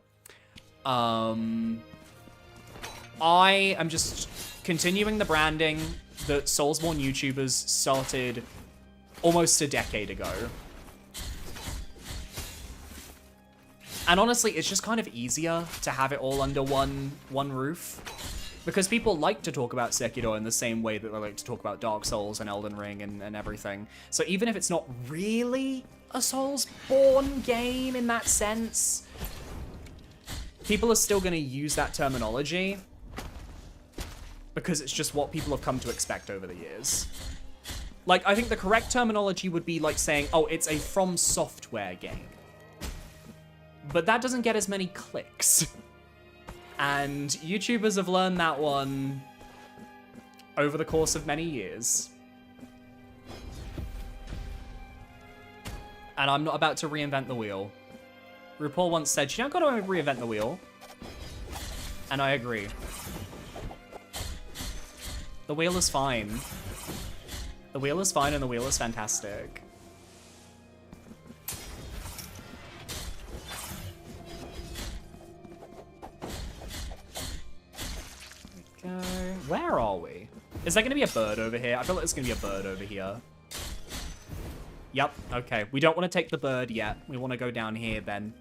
I am just continuing the branding that Soulsborne YouTubers started almost a decade ago. And honestly, it's just kind of easier to have it all under one roof. Because people like to talk about Sekiro in the same way that they like to talk about Dark Souls and Elden Ring and everything. So even if it's not really a Soulsborne game in that sense, people are still going to use that terminology because it's just what people have come to expect over the years. Like, I think the correct terminology would be like saying, oh, it's a From Software game. But that doesn't get as many clicks. And YouTubers have learned that one over the course of many years. And I'm not about to reinvent the wheel. RuPaul once said, you don't gotta reinvent the wheel. And I agree. The wheel is fine. The wheel is fine and the wheel is fantastic. There we go. Where are we? Is there gonna be a bird over here? I feel like there's gonna be a bird over here. Yep, okay. We don't want to take the bird yet. We want to go down here then.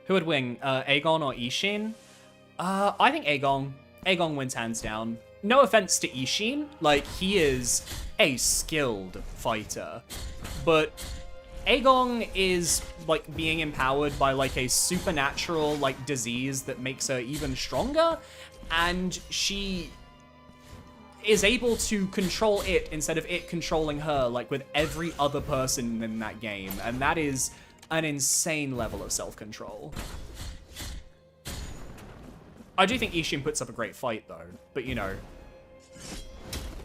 Who would win, Aegon or Ishin? I think Aegon. Aegon wins hands down. No offense to Ishin, like, he is a skilled fighter. But Aegon is, like, being empowered by, like, a supernatural, like, disease that makes her even stronger. And she is able to control it instead of it controlling her, like, with every other person in that game. And that is an insane level of self-control. I do think Ishin puts up a great fight, though. But, you know,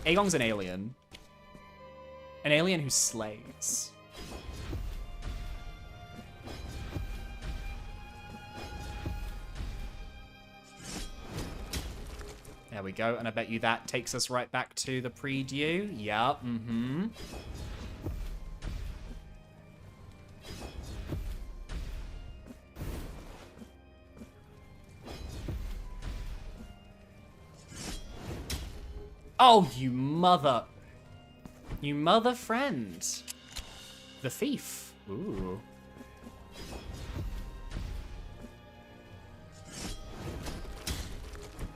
Aegon's an alien. An alien who slays. There we go, and I bet you that takes us right back to the preview. Yeah, mm-hmm. Oh, you mother friend. The thief. Ooh.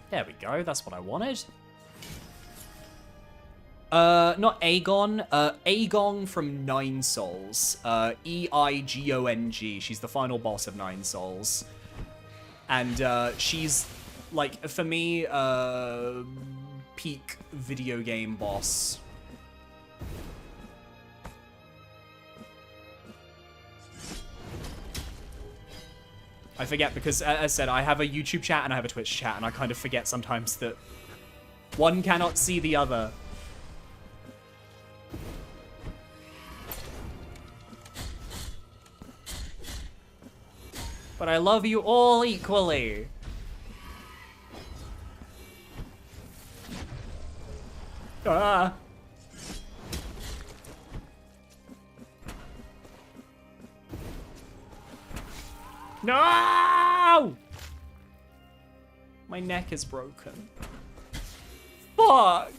There we go, that's what I wanted. Not Aegon, Aegon from Nine Souls. E-I-G-O-N-G. She's the final boss of Nine Souls. And, she's, like, for me, peak video game boss. I forget because, as I said, I have a YouTube chat and I have a Twitch chat, and I kind of forget sometimes that one cannot see the other. But I love you all equally. Ah. No! My neck is broken. Fuck!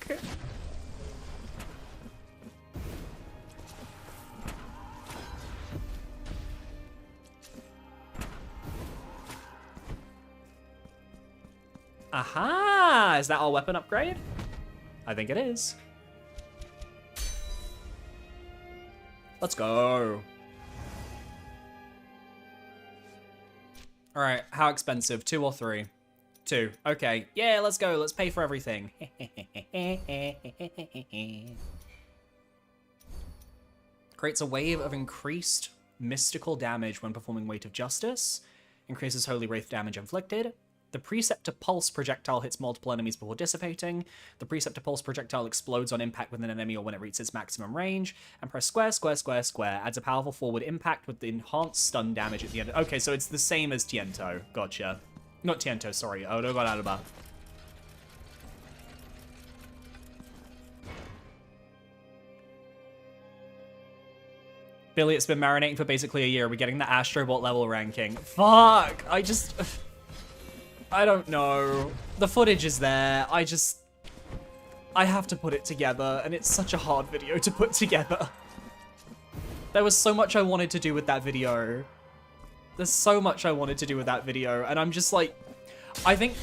Aha! Is that our weapon upgrade? I think it is. Let's go. All right, how expensive? 2 or 3? 2. Okay. Yeah, let's go. Let's pay for everything. Creates a wave of increased mystical damage when performing Weight of Justice. Increases Holy Wraith damage inflicted. The Preceptor Pulse projectile hits multiple enemies before dissipating. The Preceptor Pulse projectile explodes on impact with an enemy or when it reaches its maximum range. And press square, square, square, square. Adds a powerful forward impact with the enhanced stun damage at the end. Okay, so it's the same as Tiento. Gotcha. Not Tiento, sorry. Odogararaba. Billy, it's been marinating for basically a year. We're getting the Astrobot level ranking. Fuck! I don't know. The footage is there. I have to put it together, and it's such a hard video to put together. There was so much I wanted to do with that video. There's so much I wanted to do with that video, and I'm just like, I think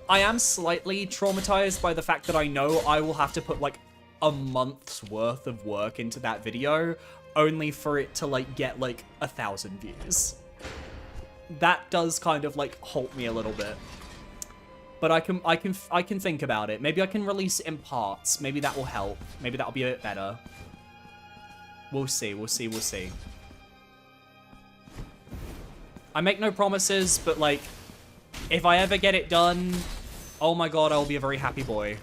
I am slightly traumatized by the fact that I know I will have to put like a month's worth of work into that video, only for it to like get like 1,000 views. That does kind of like halt me a little bit. But I can think about it. Maybe I can release it in parts. Maybe that will help. Maybe that'll be a bit better. We'll see, we'll see, we'll see. I make no promises, but like, if I ever get it done, oh my god, I'll be a very happy boy.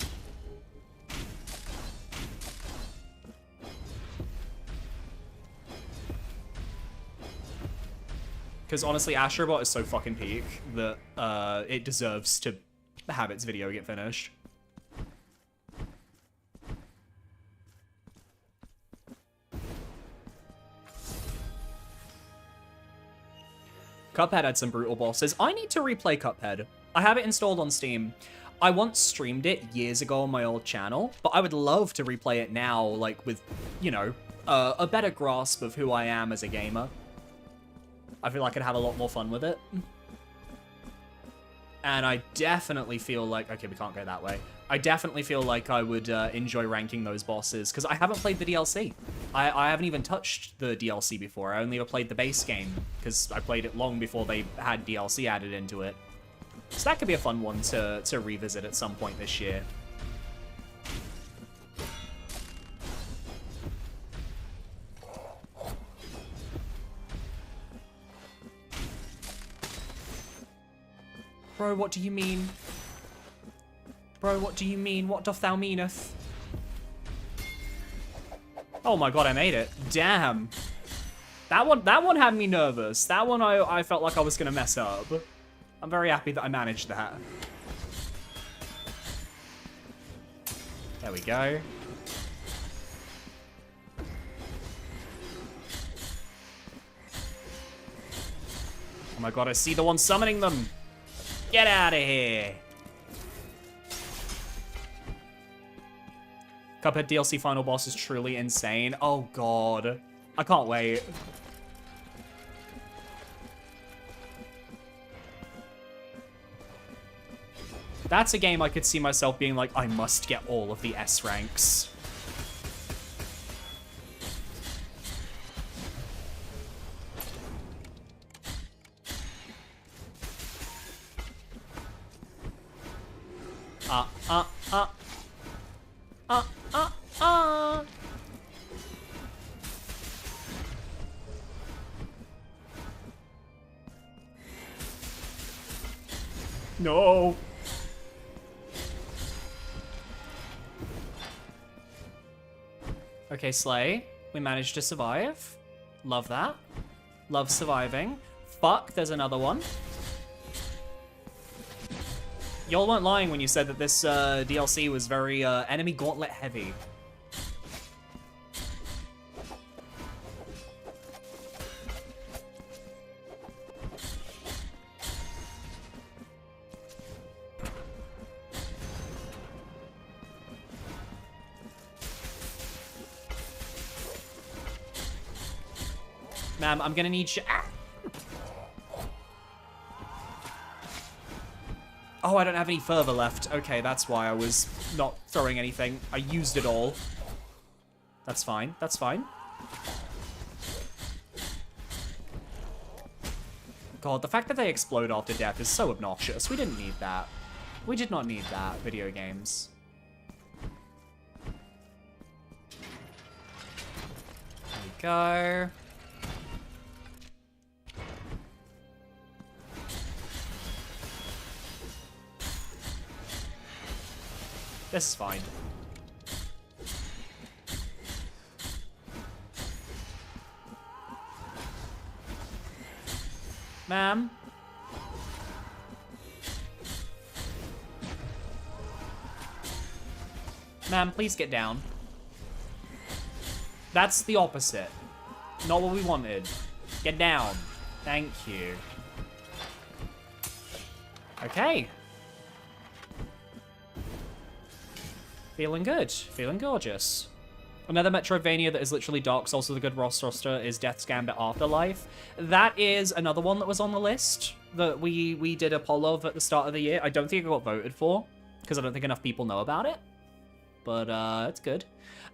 Because honestly, Astrobot is so fucking peak that it deserves to have its video get finished. Cuphead had some brutal bosses. I need to replay Cuphead. I have it installed on Steam. I once streamed it years ago on my old channel, but I would love to replay it now, like with, you know, a better grasp of who I am as a gamer. I feel like I'd have a lot more fun with it. And I definitely feel like... Okay, we can't go that way. I definitely feel like I would enjoy ranking those bosses, because I haven't played the DLC. I haven't even touched the DLC before. I only ever played the base game, because I played it long before they had DLC added into it. So that could be a fun one to revisit at some point this year. Bro, what do you mean? Bro, what do you mean? What doth thou meaneth? Oh my god, I made it. Damn. That one had me nervous. That one I felt like I was gonna mess up. I'm very happy that I managed that. There we go. Oh my god, I see the one summoning them. Get out of here. Cuphead DLC final boss is truly insane. Oh god. I can't wait. That's a game I could see myself being like, I must get all of the S ranks. No. Okay, Slay. We managed to survive. Love that. Love surviving. Fuck, there's another one. Y'all weren't lying when you said that this DLC was very enemy gauntlet heavy. Ma'am, I'm gonna need you. Ah! Oh, I don't have any further left. Okay, that's why I was not throwing anything. I used it all. That's fine. That's fine. God, the fact that they explode after death is so obnoxious. We didn't need that. We did not need that, video games. There we go. This is fine. Ma'am? Ma'am, please get down. That's the opposite. Not what we wanted. Get down. Thank you. Okay. Feeling good. Feeling gorgeous. Another Metroidvania that is literally Dark Souls with a good roster is Death's Gambit Afterlife. That is another one that was on the list that we did a poll of at the start of the year. I don't think it got voted for, because I don't think enough people know about it. But it's good.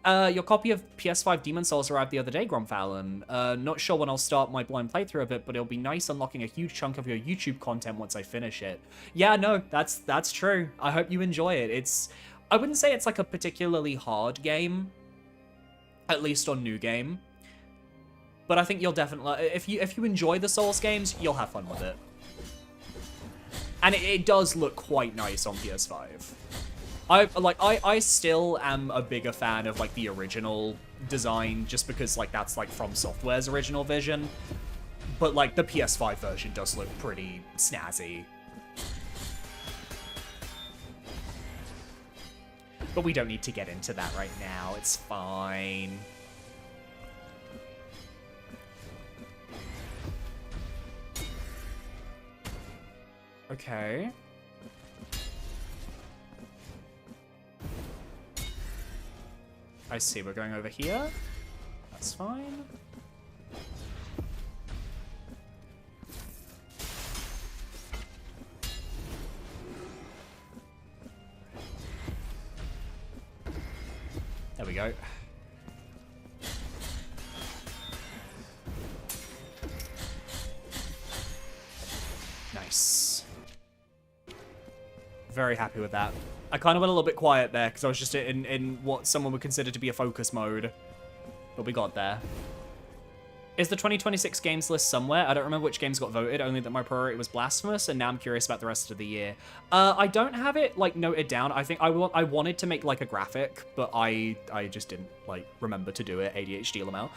Your copy of PS5 Demon Souls arrived the other day, Gromfallon. Not sure when I'll start my blind playthrough of it, but it'll be nice unlocking a huge chunk of your YouTube content once I finish it. Yeah, no, that's true. I hope you enjoy it. I wouldn't say it's like a particularly hard game, at least on New Game. But I think you'll definitely, if you enjoy the Souls games, you'll have fun with it. And it does look quite nice on PS5. I still am a bigger fan of like the original design, just because like that's like From Software's original vision. But like the PS5 version does look pretty snazzy. But we don't need to get into that right now. It's fine. Okay. I see, we're going over here. That's fine. There we go. Nice. Very happy with that. I kind of went a little bit quiet there because I was just in what someone would consider to be a focus mode. But we got there. Is the 2026 games list somewhere? I don't remember which games got voted, only that my priority was Blasphemous, and now I'm curious about the rest of the year. I don't have it, like, noted down. I think I wanted to make, like, a graphic, but I just didn't, like, remember to do it, ADHD Lamau.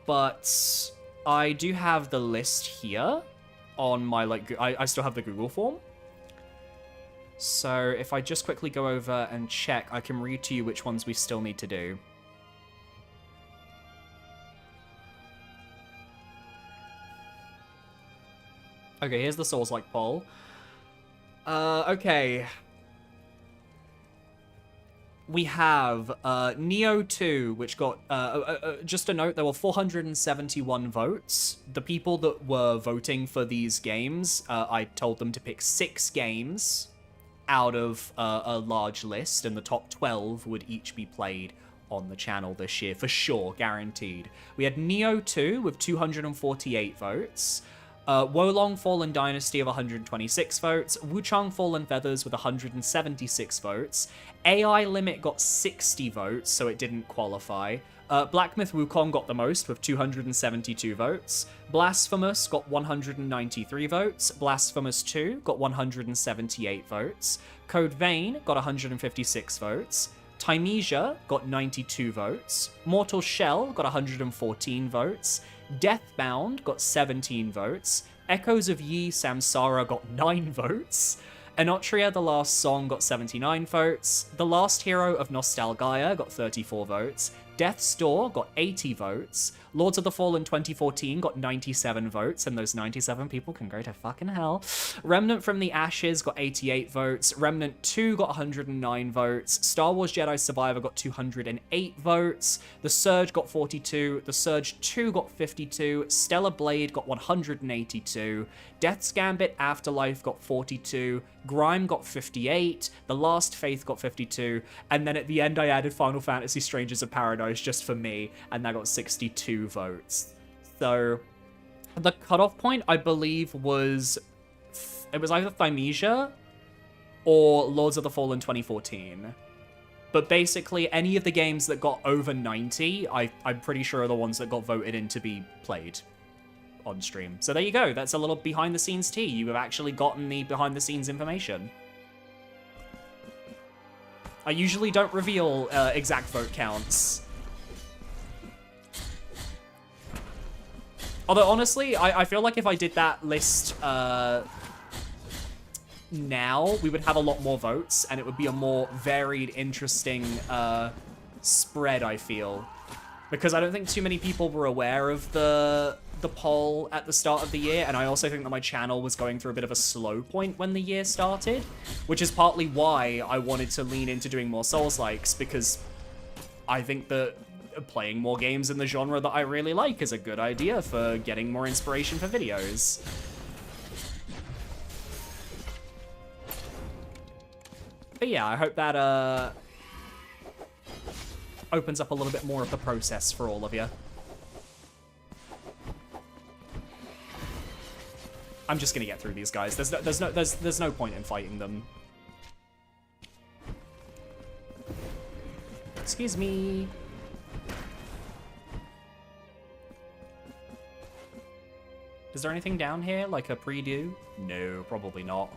But I do have the list here on my, like, I still have the Google form. So if I just quickly go over and check, I can read to you which ones we still need to do. Okay, here's the Souls-like poll. Okay. we have Neo 2, which got, just a note, there were 471 votes. The people that were voting for these games, I told them to pick 6 games out of a large list, and the top 12 would each be played on the channel this year, for sure, guaranteed. We had Neo 2 with 248 votes, Wolong Fallen Dynasty of 126 votes, Wuchang Fallen Feathers with 176 votes, AI Limit got 60 votes, so it didn't qualify. Black Myth Wukong got the most with 272 votes. Blasphemous got 193 votes. Blasphemous 2 got 178 votes. Code Vein got 156 votes. Timesia got 92 votes. Mortal Shell got 114 votes. Deathbound got 17 votes. Echoes of Yi Samsara got 9 votes. Enotria The Last Song got 79 votes. The Last Hero of Nostalgaia got 34 votes. Death's Door got 80 votes. Lords of the Fallen 2014 got 97 votes, and those 97 people can go to fucking hell. Remnant from the Ashes got 88 votes. Remnant 2 got 109 votes. Star Wars Jedi Survivor got 208 votes. The Surge got 42. The Surge 2 got 52. Stellar Blade got 182. Death's Gambit Afterlife got 42. Grime got 58. The Last Faith got 52. And then at the end I added Final Fantasy Strangers of Paradise just for me, and that got 62 votes. So the cutoff point, I believe, was it was either Thymesia or Lords of the Fallen 2014. But basically, any of the games that got over 90, I'm pretty sure are the ones that got voted in to be played on stream. So there you go. That's a little behind-the-scenes tea. You have actually gotten the behind-the-scenes information. I usually don't reveal exact vote counts. Although, honestly, I feel like if I did that list now, we would have a lot more votes, and it would be a more varied, interesting spread, I feel. Because I don't think too many people were aware of the poll at the start of the year, and I also think that my channel was going through a bit of a slow point when the year started, which is partly why I wanted to lean into doing more Souls-likes, because I think that playing more games in the genre that I really like is a good idea for getting more inspiration for videos. But yeah, I hope that opens up a little bit more of the process for all of you. I'm just gonna get through these guys. There's no point in fighting them. Excuse me. Is there anything down here, like a pre-do? No, probably not.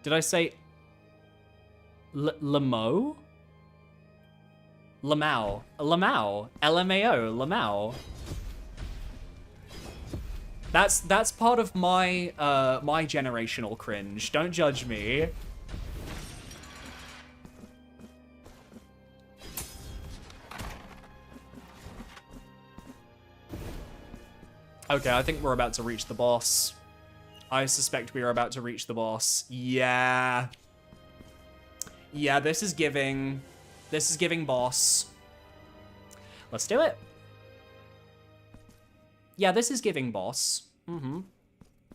Did I say Lamo? Lamau. Lamau. LMAO. Lamau. That's part of my my generational cringe. Don't judge me. Okay, I think we're about to reach the boss. I suspect we are about to reach the boss. Yeah. Yeah, this is giving boss. Let's do it. Yeah, this is giving boss. Mm-hmm.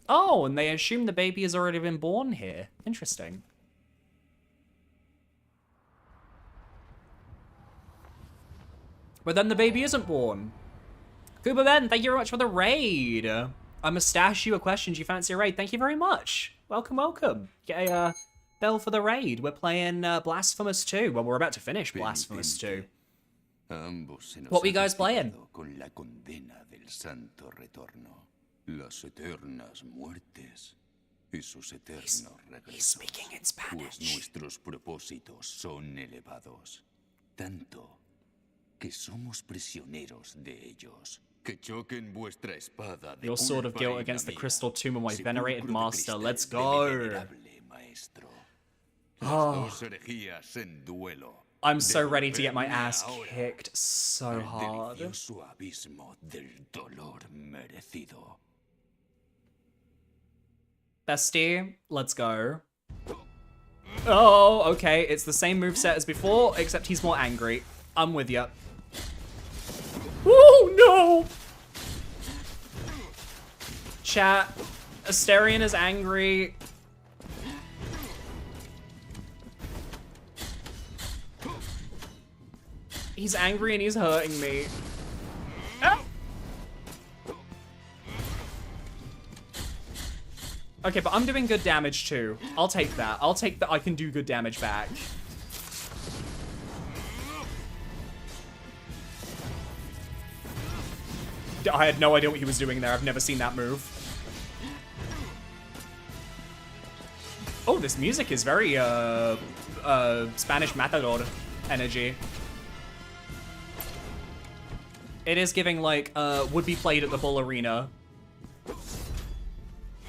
Oh, and they assume the baby has already been born here. Interesting. But then the baby isn't born. Kuba Ben, thank you very much for the raid. I must ask you a question. Do you fancy a raid? Thank you very much. Welcome, welcome. Get a bell for the raid. We're playing Blasphemous 2. Well, we're about to finish Blasphemous 2. What were you guys playing? He's speaking in Spanish. Nuestros propósitos son elevados, tanto que somos prisioneros de ellos. Que choquen vuestra espada de Your sword of guilt against the crystal tomb of my venerated master. Let's go. Oh. I'm so ready to get my ass kicked so hard. Delicioso abismo del dolor merecido. Bestie, let's go. Oh, okay. It's the same moveset as before, except he's more angry. I'm with ya. Oh, no! Chat, Asterion is angry. He's angry and he's hurting me. Ah! Okay, but I'm doing good damage too. I'll take that. I'll take that I can do good damage back. I had no idea what he was doing there. I've never seen that move. Oh, this music is very, Spanish Matador energy. It is giving, like, would be played at the Bull Arena.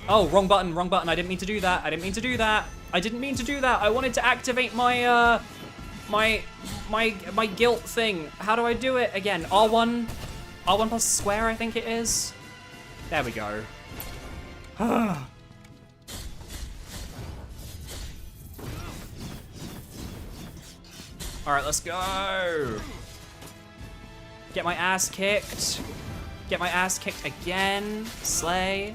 Oh, wrong button, wrong button. I didn't mean to do that. I didn't mean to do that. I didn't mean to do that. I wanted to activate my, my guilt thing. How do I do it again? R1 plus square, I think it is. There we go. All right, let's go. Get my ass kicked. Get my ass kicked again. Slay.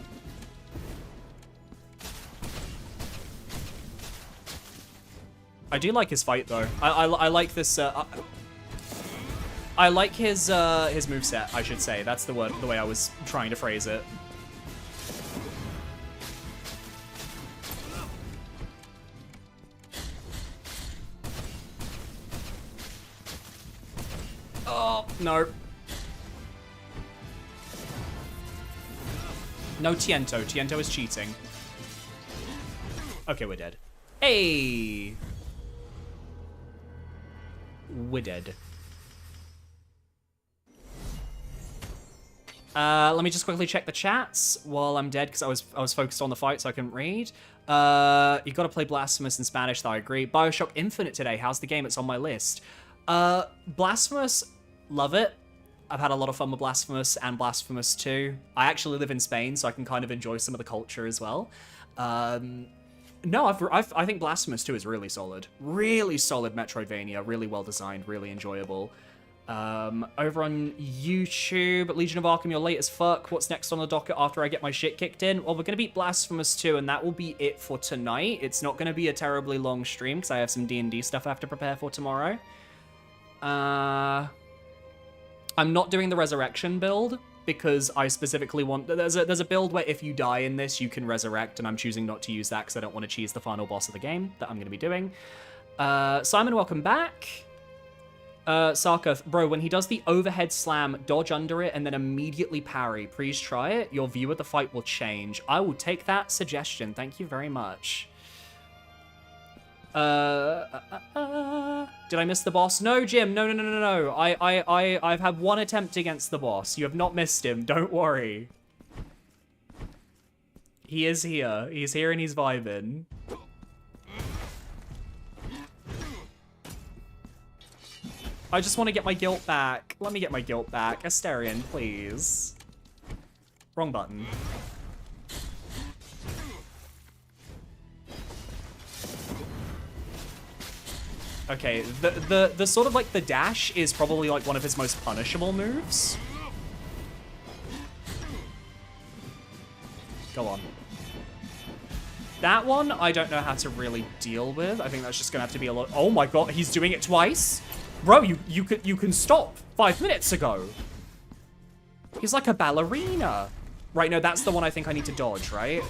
I do like his fight though. I like this. I like his moveset, I should say. That's the word, the way I was trying to phrase it. Oh, no. No Tiento. Tiento is cheating. Okay, we're dead. Hey! We're dead. Let me just quickly check the chats while I'm dead, because I was focused on the fight, so I couldn't read. You gotta play Blasphemous in Spanish, though, I agree. Bioshock Infinite today. How's the game? It's on my list. Blasphemous, love it. I've had a lot of fun with Blasphemous and Blasphemous 2. I actually live in Spain, so I can kind of enjoy some of the culture as well. No, I think Blasphemous 2 is really solid. Really solid Metroidvania, really well designed, really enjoyable. Over on YouTube, Legion of Arkham, you're late as fuck. What's next on the docket after I get my shit kicked in? Well, we're gonna beat Blasphemous 2, and that will be it for tonight. It's not gonna be a terribly long stream, because I have some D&D stuff I have to prepare for tomorrow. I'm not doing the Resurrection build, because I specifically want... There's a build where if you die in this, you can resurrect, and I'm choosing not to use that because I don't want to cheese the final boss of the game that I'm going to be doing. Simon, welcome back. Sarkoth, bro, when he does the overhead slam, dodge under it, and then immediately parry. Please try it. Your view of the fight will change. I will take that suggestion. Thank you very much. Did I miss the boss? No, Jim. No. I've had one attempt against the boss. You have not missed him. Don't worry. He is here. He's here and he's vibing. I just want to get my guilt back. Let me get my guilt back. Asterion, please. Wrong button. Okay, the sort of like the dash is probably like one of his most punishable moves. Go on. That one, I don't know how to really deal with. I think that's just gonna have to be a lot. Oh my god, he's doing it twice? Bro, you can stop 5 minutes ago. He's like a ballerina. Right, no, that's the one I think I need to dodge, right?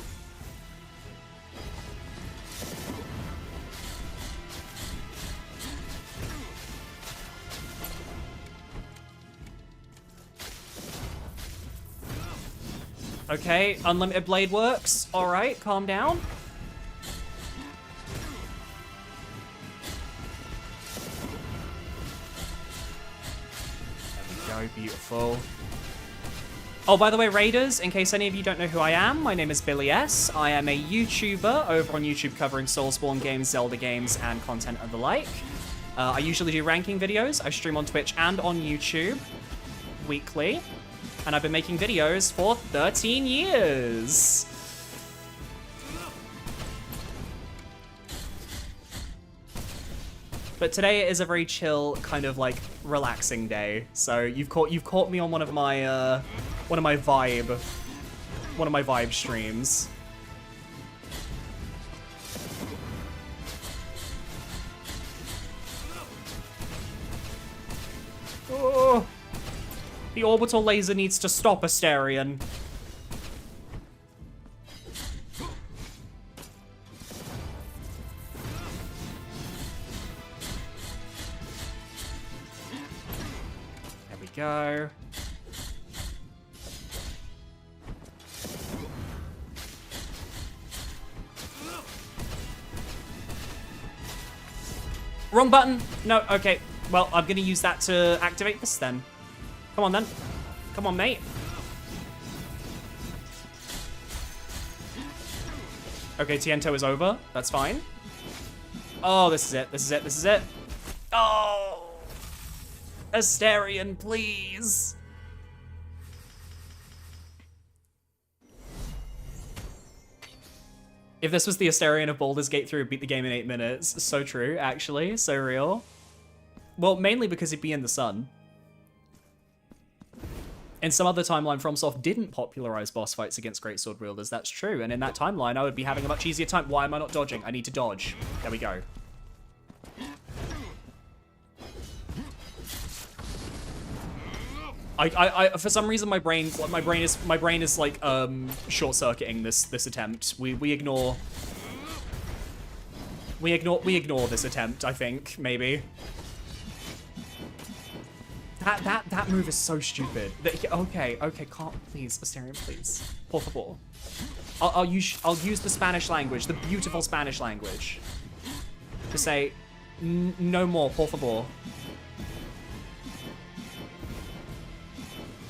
Okay, Unlimited Blade works. All right, calm down. There we go, beautiful. Oh, by the way, Raiders, in case any of you don't know who I am, my name is Billy S. I am a YouTuber over on YouTube covering Soulsborne games, Zelda games, and content of the like. I usually do ranking videos. I stream on Twitch and on YouTube weekly. And I've been making videos for 13 years. But today is a very chill, kind of like relaxing day. So you've caught me on one of my vibe streams. Oh, the orbital laser needs to stop, Asterion. There we go. Wrong button. No, okay. Well, I'm gonna use that to activate this then. Come on then. Come on, mate. Okay, Tiento is over. That's fine. Oh, this is it. This is it. This is it. Oh! Asterion, please. If this was the Asterion of Baldur's Gate 3, would beat the game in 8 minutes. So true, actually. So real. Well, mainly because he'd be in the sun. In some other timeline, FromSoft didn't popularize boss fights against greatsword wielders. That's true. And in that timeline, I would be having a much easier time. Why am I not dodging? I need to dodge. There we go. I for some reason my brain is like short-circuiting this attempt. We ignore this attempt, I think, maybe. That move is so stupid. Okay, please, Asterion, please. Por favor. I'll use the Spanish language, the beautiful Spanish language, to say no more, por favor.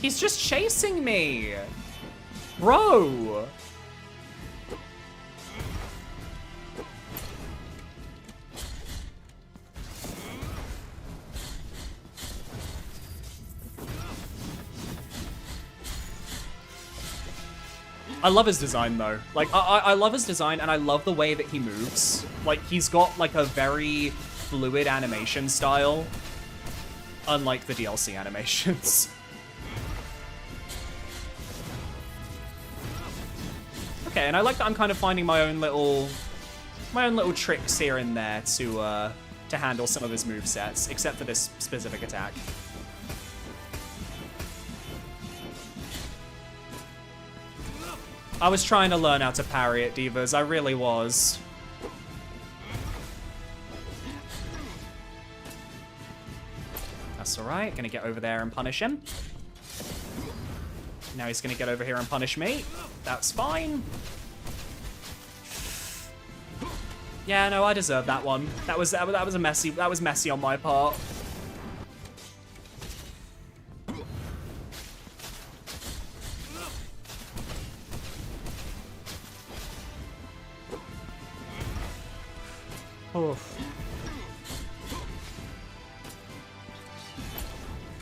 He's just chasing me! Bro! I love his design though. Like, I love his design and I love the way that he moves. Like, he's got like a very fluid animation style, unlike the DLC animations. Okay, and I like that I'm kind of finding my own little tricks here and there to handle some of his movesets, except for this specific attack. I was trying to learn how to parry it, Divas. I really was. That's alright. Gonna get over there and punish him. Now he's gonna get over here and punish me. That's fine. Yeah, no, I deserve that one. That was messy on my part. Oof.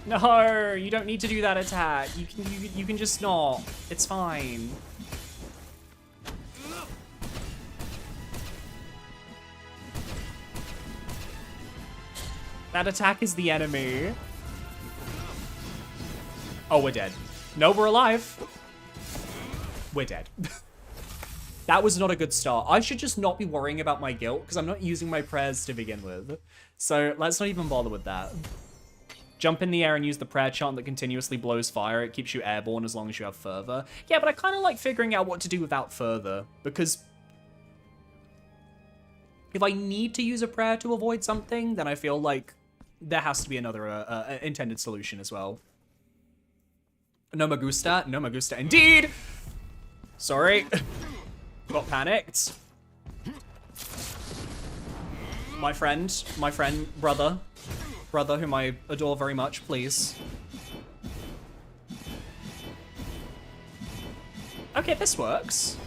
No, you don't need to do that attack. You can just not. It's fine. That attack is the enemy. Oh, we're dead. No, we're alive. We're dead. That was not a good start. I should just not be worrying about my guilt because I'm not using my prayers to begin with. So let's not even bother with that. Jump in the air and use the prayer chant that continuously blows fire. It keeps you airborne as long as you have fervor. Yeah, but I kind of like figuring out what to do without fervor, because if I need to use a prayer to avoid something, then I feel like there has to be another intended solution as well. No me gusta. No me gusta indeed. Sorry. Got panicked. My friend, brother, whom I adore very much, please. Okay, this works.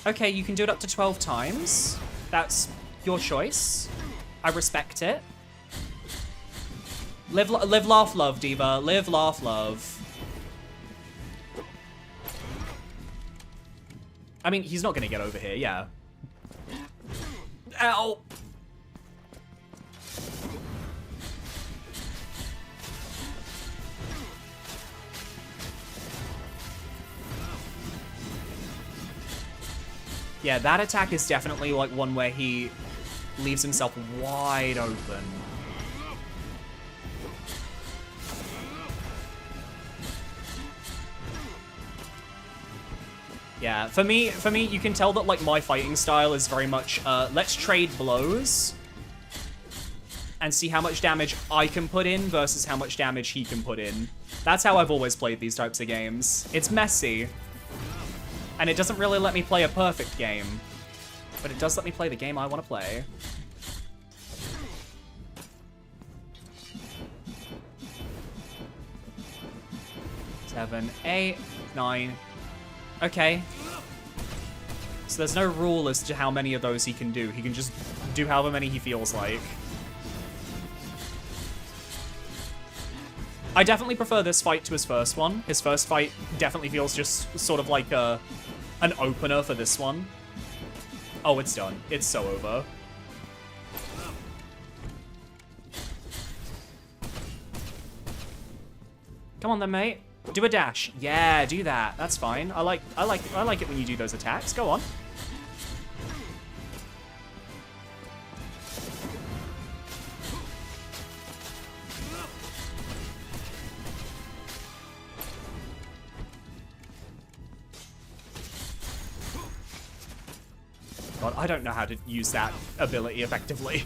Okay, you can do it up to 12 times. That's your choice. I respect it. Live, laugh, love, Diva. Live, laugh, love. I mean, he's not gonna get over here, yeah. Ow! Yeah, that attack is definitely like one where he leaves himself wide open. Yeah, for me, you can tell that like my fighting style is very much let's trade blows and see how much damage I can put in versus how much damage he can put in. That's how I've always played these types of games. It's messy. And it doesn't really let me play a perfect game, but it does let me play the game I want to play. Seven, 8, 9. Okay. So there's no rule as to how many of those he can do. He can just do however many he feels like. I definitely prefer this fight to his first one. His first fight definitely feels just sort of like an opener for this one. Oh, it's done. It's so over. Come on then, mate. Do a dash. Yeah, do that. That's fine. I like it when you do those attacks. Go on. God, I don't know how to use that ability effectively.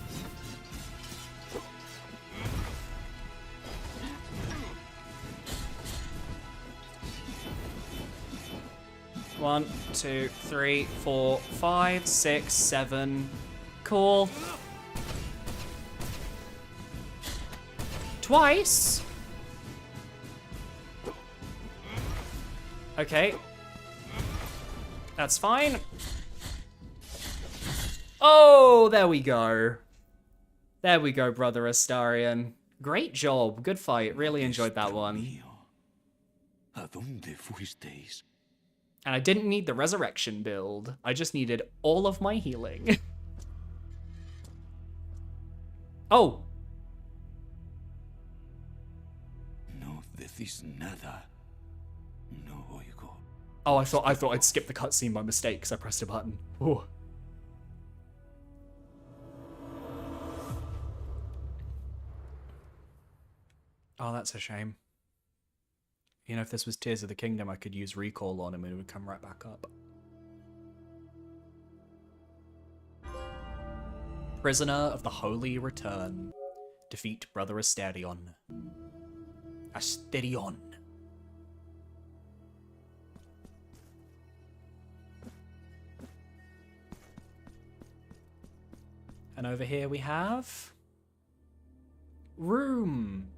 One, 2, 3, 4, 5, 6, 7. Cool. Twice? Okay. That's fine. Oh, there we go. There we go, Brother Astarion. Great job. Good fight. Really enjoyed that one. And I didn't need the resurrection build. I just needed all of my healing. Oh. No decís nada. No oigo. Oh, I thought I'd skip the cutscene by mistake because I pressed a button. Ooh. Oh, that's a shame. You know, if this was Tears of the Kingdom, I could use recall on him and it would come right back up. Prisoner of the Holy Return. Defeat Brother Asterion. Asterion. And over here we have... Room.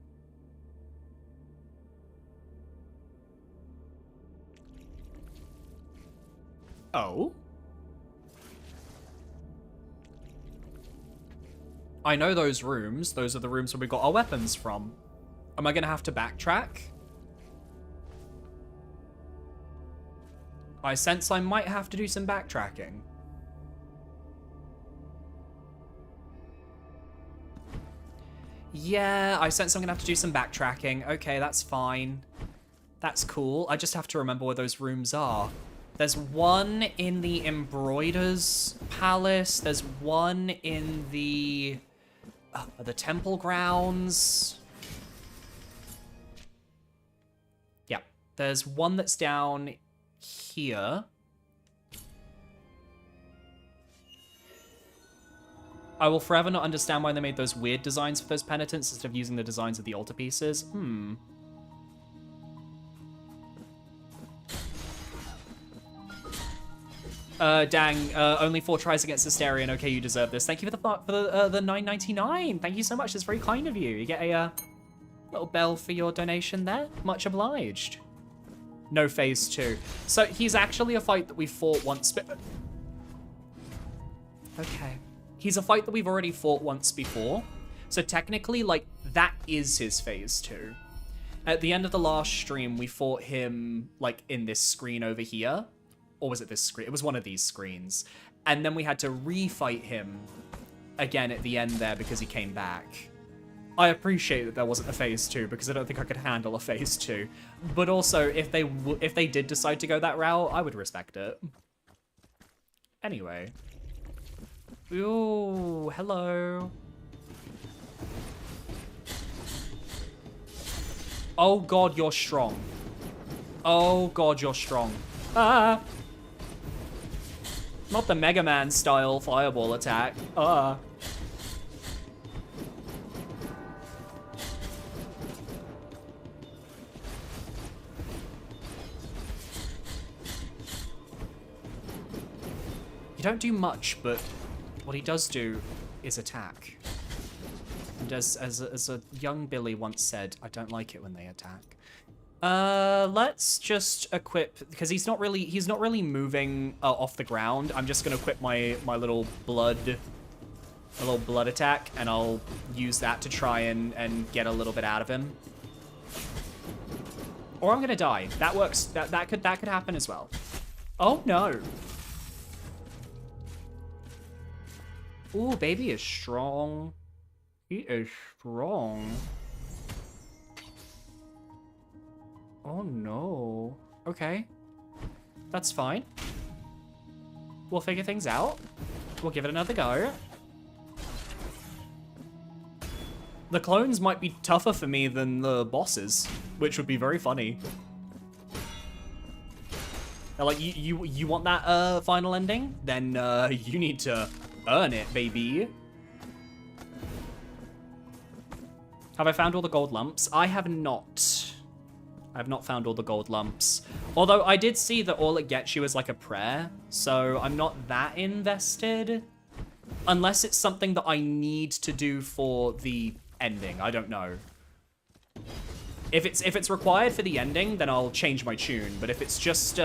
Oh? I know those rooms. Those are the rooms where we got our weapons from. Am I gonna have to backtrack? I sense I might have to do some backtracking. Yeah, I sense I'm gonna have to do some backtracking. Okay, that's fine. That's cool. I just have to remember where those rooms are. There's one in the Embroider's Palace. There's one in the temple grounds. Yeah, there's one that's down here. I will forever not understand why they made those weird designs for those penitents instead of using the designs of the altarpieces. Dang, only 4 tries against Asterion. Okay, you deserve this. Thank you for the $9.99. Thank you so much. That's very kind of you. You get a little bell for your donation there. Much obliged. No phase 2. So he's actually a fight that we fought once. Okay. he's a fight that we've already fought once before. So technically, like, that is his phase 2. At the end of the last stream, we fought him, like, in this screen over here. Or was it this screen? It was one of these screens. And then we had to refight him again at the end there because he came back. I appreciate that there wasn't a phase 2 because I don't think I could handle a phase 2. But also, if they did decide to go that route, I would respect it. Anyway. Ooh, hello. Oh god, you're strong. Oh god, you're strong. Ah! Not the Mega Man style fireball attack. Ah. He don't do much, but what he does do is attack. And as a young Billy once said, I don't like it when they attack. Let's just equip, because he's not really moving off the ground. I'm just gonna equip my little blood attack, and I'll use that to try and get a little bit out of him. Or I'm gonna die. That works. That could happen as well. Oh no. Ooh, baby is strong. He is strong. Oh no. Okay. That's fine. We'll figure things out. We'll give it another go. The clones might be tougher for me than the bosses, which would be very funny. They're like, you want that final ending? Then you need to earn it, baby. Have I found all the gold lumps? I have not. I have not found all the gold lumps. Although I did see that all it gets you is like a prayer, so I'm not that invested. Unless it's something that I need to do for the ending. I don't know. If it's required for the ending, then I'll change my tune. But if it's just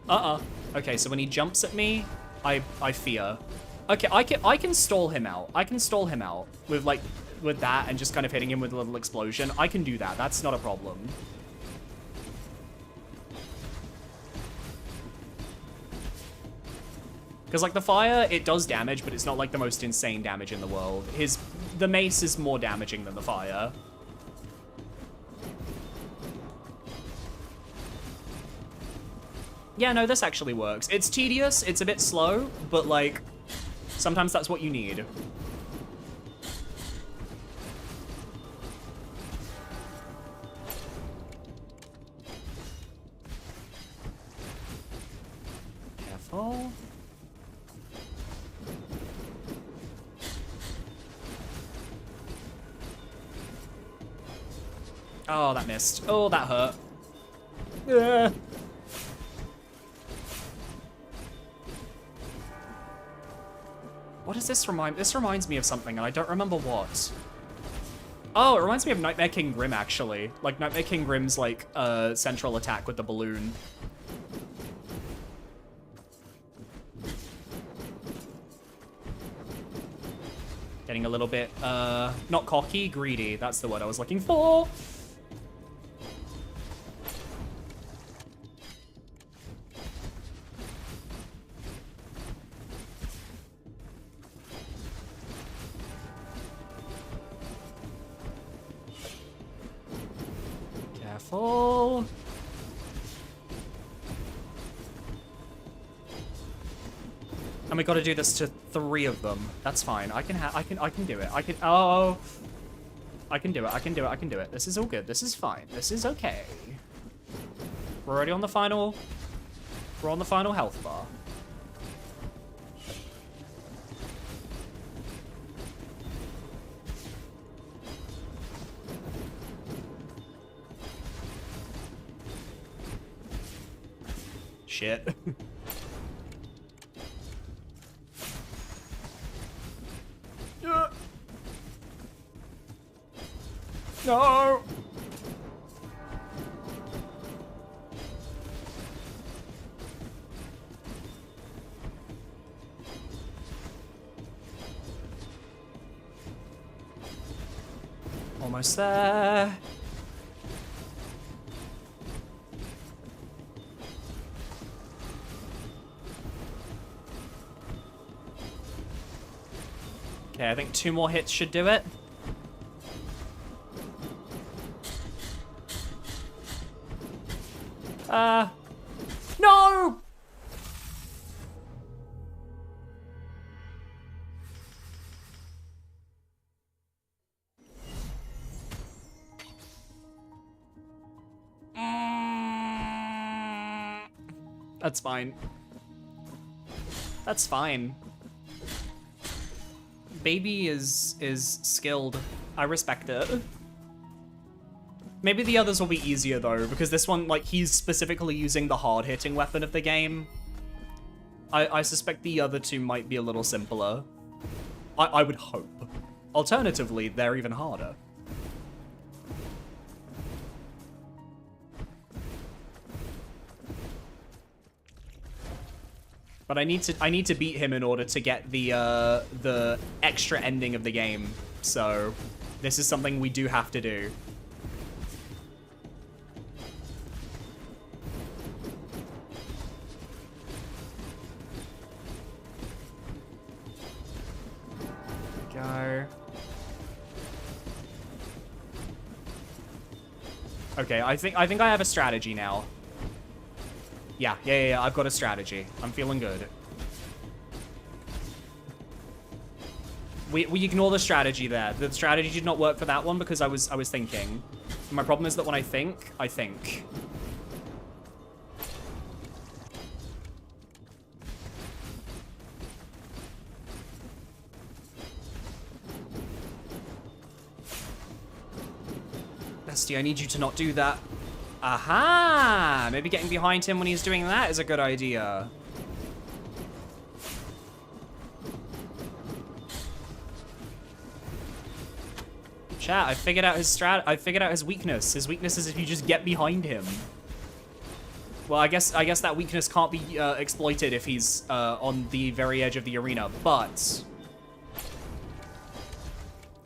Ah. Okay, so when he jumps at me, I fear. Okay, I can stall him out. I can stall him out with that and just kind of hitting him with a little explosion. I can do that. That's not a problem. Because like the fire, it does damage, but it's not like the most insane damage in the world. The mace is more damaging than the fire. Yeah, no, this actually works. It's tedious, it's a bit slow, but like, sometimes that's what you need. Careful. Oh, that missed. Oh, that hurt. Yeah. What does this remind? This reminds me of something, and I don't remember what. Oh, it reminds me of Nightmare King Grim, actually. Like, Nightmare King Grim's, like, central attack with the balloon. Getting a little bit, not cocky, greedy. That's the word I was looking for. Careful. And we got to do this to 3 of them. That's fine. I can do it. I can do it. I can do it. This is all good. This is fine. This is okay. We're already on the final. We're on the final health bar. Shit. No! Almost there. Okay, I think 2 more hits should do it. No! That's fine. That's fine. Baby is skilled. I respect it. Maybe the others will be easier though, because this one, like, he's specifically using the hard-hitting weapon of the game. I suspect the other 2 might be a little simpler. I would hope. Alternatively, they're even harder. But I need to beat him in order to get the extra ending of the game. So this is something we do have to do. Go. Okay, I think I have a strategy now. Yeah, I've got a strategy. I'm feeling good. We ignore the strategy there. The strategy did not work for that one because I was thinking. My problem is that when I think. Bestie, I need you to not do that. Aha! Maybe getting behind him when he's doing that is a good idea. Chat, I figured out his weakness. His weakness is if you just get behind him. Well, I guess that weakness can't be exploited if he's on the very edge of the arena, but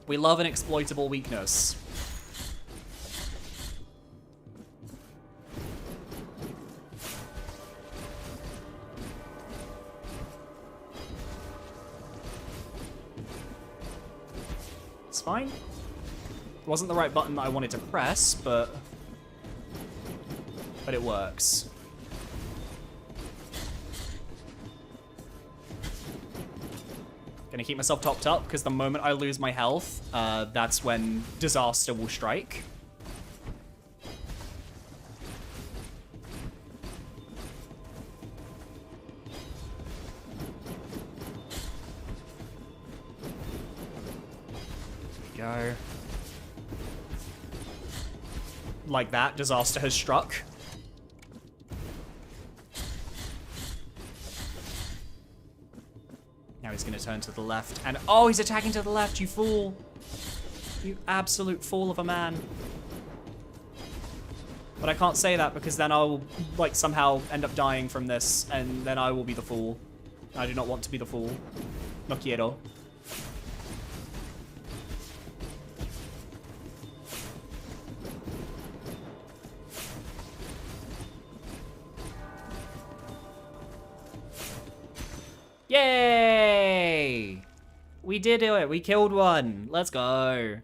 we love an exploitable weakness. It's fine. It wasn't the right button that I wanted to press, but it works. Gonna keep myself topped up, because the moment I lose my health, that's when disaster will strike. Go. Like that, disaster has struck. Now he's gonna turn to the left, and oh, he's attacking to the left, you fool. You absolute fool of a man. But I can't say that because then I'll, like, somehow end up dying from this, and then I will be the fool. I do not want to be the fool. No quiero. Yay! We did it. We killed one. Let's go.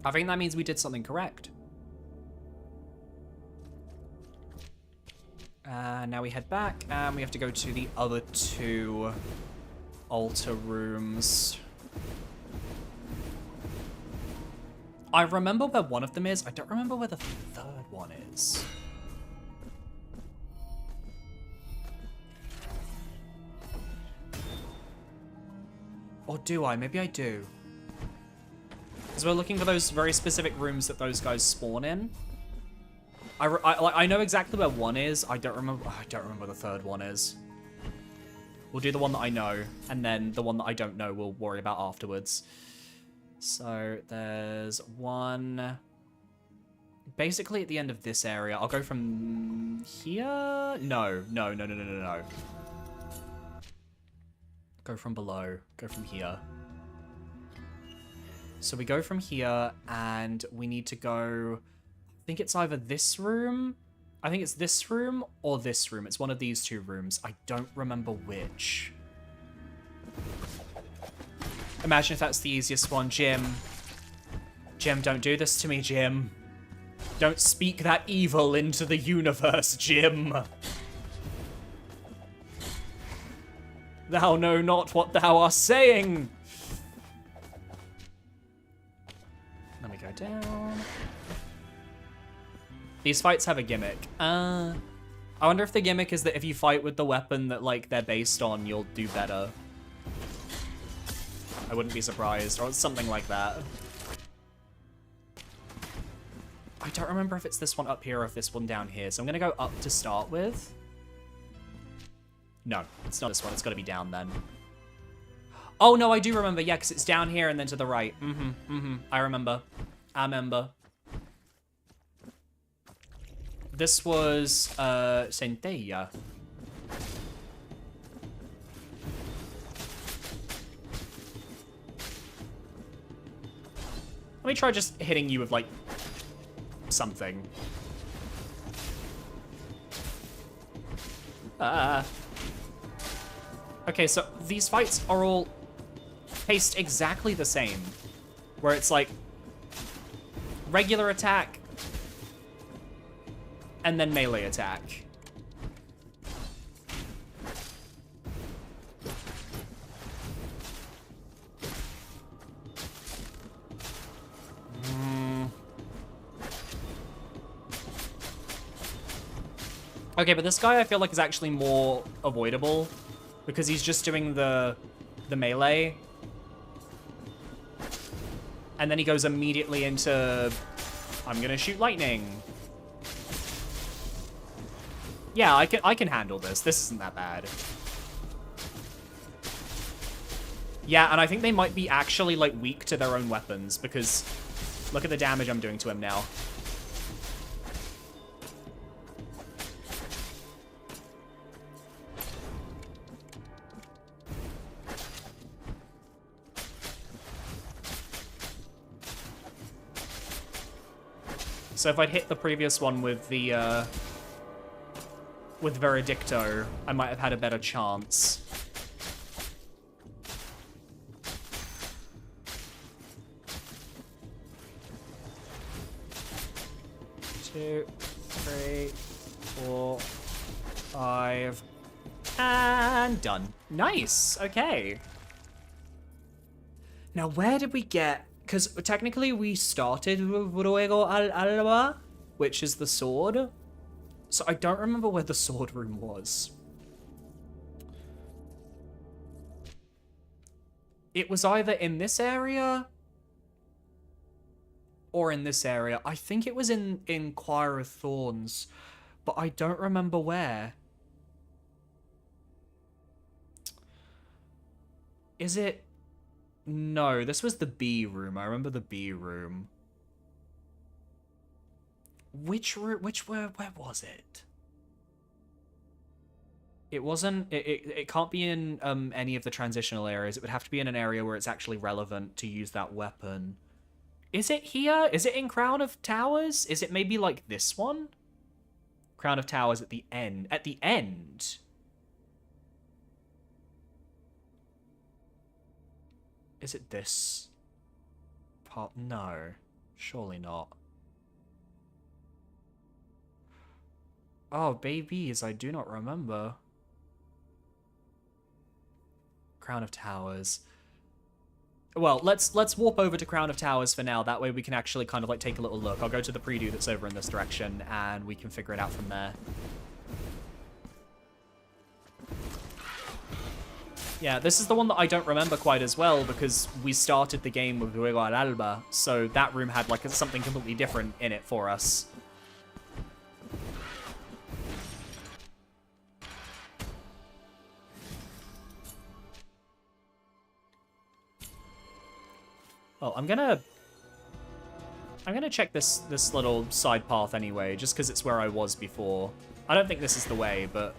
I think that means we did something correct. Now we head back, and we have to go to the other 2 altar rooms. I remember where one of them is. I don't remember where the 3rd one is. Or do I? Maybe I do. Because we're looking for those very specific rooms that those guys spawn in. I know exactly where one is. I don't remember where the 3rd one is. We'll do the one that I know, and then the one that I don't know we'll worry about afterwards. So there's one basically at the end of this area. I'll go from here. No. Go from below. Go from here. So we go from here, and we need to go... I think it's either this room. I think it's this room or this room. It's one of these two rooms. I don't remember which. Imagine if that's the easiest one. Jim. Jim, don't do this to me, Jim. Don't speak that evil into the universe, Jim. Thou know not what thou art saying. Let me go down. These fights have a gimmick. I wonder if the gimmick is that if you fight with the weapon that, like, they're based on, you'll do better. I wouldn't be surprised, or something like that. I don't remember if it's this one up here or if this one down here, so I'm gonna go up to start with. No, it's not this one. It's gotta be down then. Oh, no, I do remember. Yeah, because it's down here and then to the right. I remember. I remember. This was, Centella. Let me try just hitting you with, like, something. Okay, so these fights are all paced exactly the same. Where it's like regular attack and then melee attack. Okay, but this guy I feel like is actually more avoidable because he's just doing the melee. And then he goes immediately into, I'm gonna shoot lightning. Yeah, I can handle this. This isn't that bad. Yeah, and I think they might be actually, like, weak to their own weapons because look at the damage I'm doing to him now. So if I'd hit the previous one with the, with Veredicto, I might have had a better chance. Two, three, 4, 5, and done. Nice, okay. Now where did we get... Because technically we started with Ruego al Alba, which is the sword. So I don't remember where the sword room was. It was either in this area or in this area. I think it was in Choir of Thorns, but I don't remember where. Is it... No, this was the B room. I remember the B room. Which room? Where was it? It wasn't. It can't be in any of the transitional areas. It would have to be in an area where it's actually relevant to use that weapon. Is it here? Is it in Crown of Towers? Is it maybe like this one? Crown of Towers at the end. At the end. Is it this part? No, surely not. Oh, babies, I do not remember. Crown of Towers. Well, let's warp over to Crown of Towers for now. That way we can actually kind of like take a little look. I'll go to the preview that's over in this direction and we can figure it out from there. Yeah, this is the one that I don't remember quite as well because we started the game with Ruego al Alba, so that room had like something completely different in it for us. Well, I'm gonna check this little side path anyway, just because it's where I was before. I don't think this is the way, but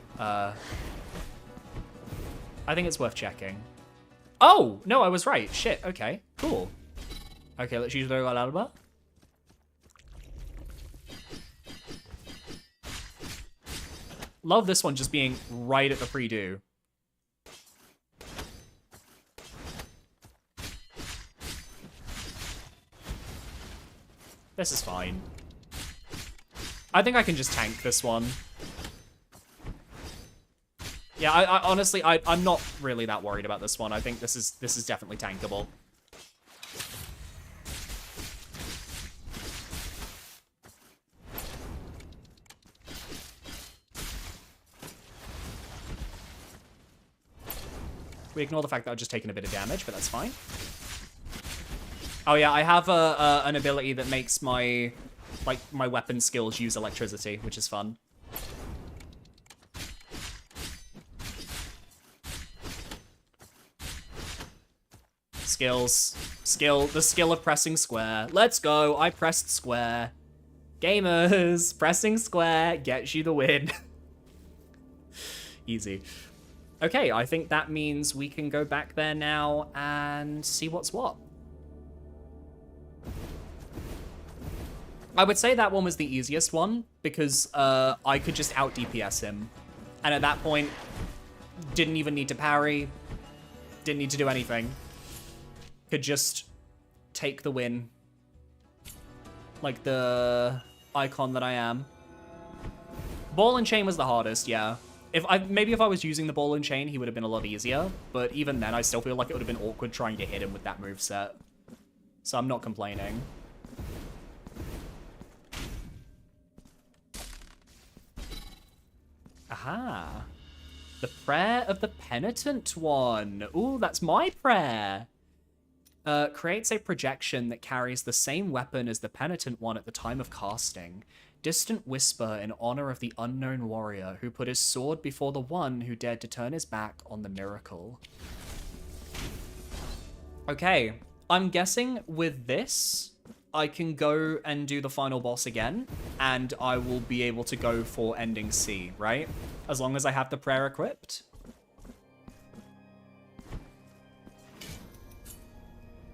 I think it's worth checking. Oh, no, I was right. Shit, okay, cool. Okay, let's use the alba. Love this one just being right at the pre-do. This is fine. I think I can just tank this one. Yeah, I honestly, I'm not really that worried about this one. I think this is definitely tankable. We ignore the fact that I've just taken a bit of damage, but that's fine. Oh yeah, I have an ability that makes my weapon skills use electricity, which is fun. Skills. The skill of pressing square. Let's go, I pressed square. Gamers, pressing square gets you the win. Easy. Okay, I think that means we can go back there now and see what's what. I would say that one was the easiest one because I could just out DPS him. And at that point, didn't even need to parry, didn't need to do anything. Could just take the win. Like the icon that I am. Ball and chain was the hardest, yeah. Maybe if I was using the ball and chain, he would have been a lot easier. But even then, I still feel like it would have been awkward trying to hit him with that moveset. So I'm not complaining. Aha. The prayer of the penitent one. Ooh, that's my prayer. Creates a projection that carries the same weapon as the penitent one at the time of casting. Distant whisper in honor of the unknown warrior who put his sword before the one who dared to turn his back on the miracle. Okay, I'm guessing with this, I can go and do the final boss again, and I will be able to go for ending C, right? As long as I have the prayer equipped.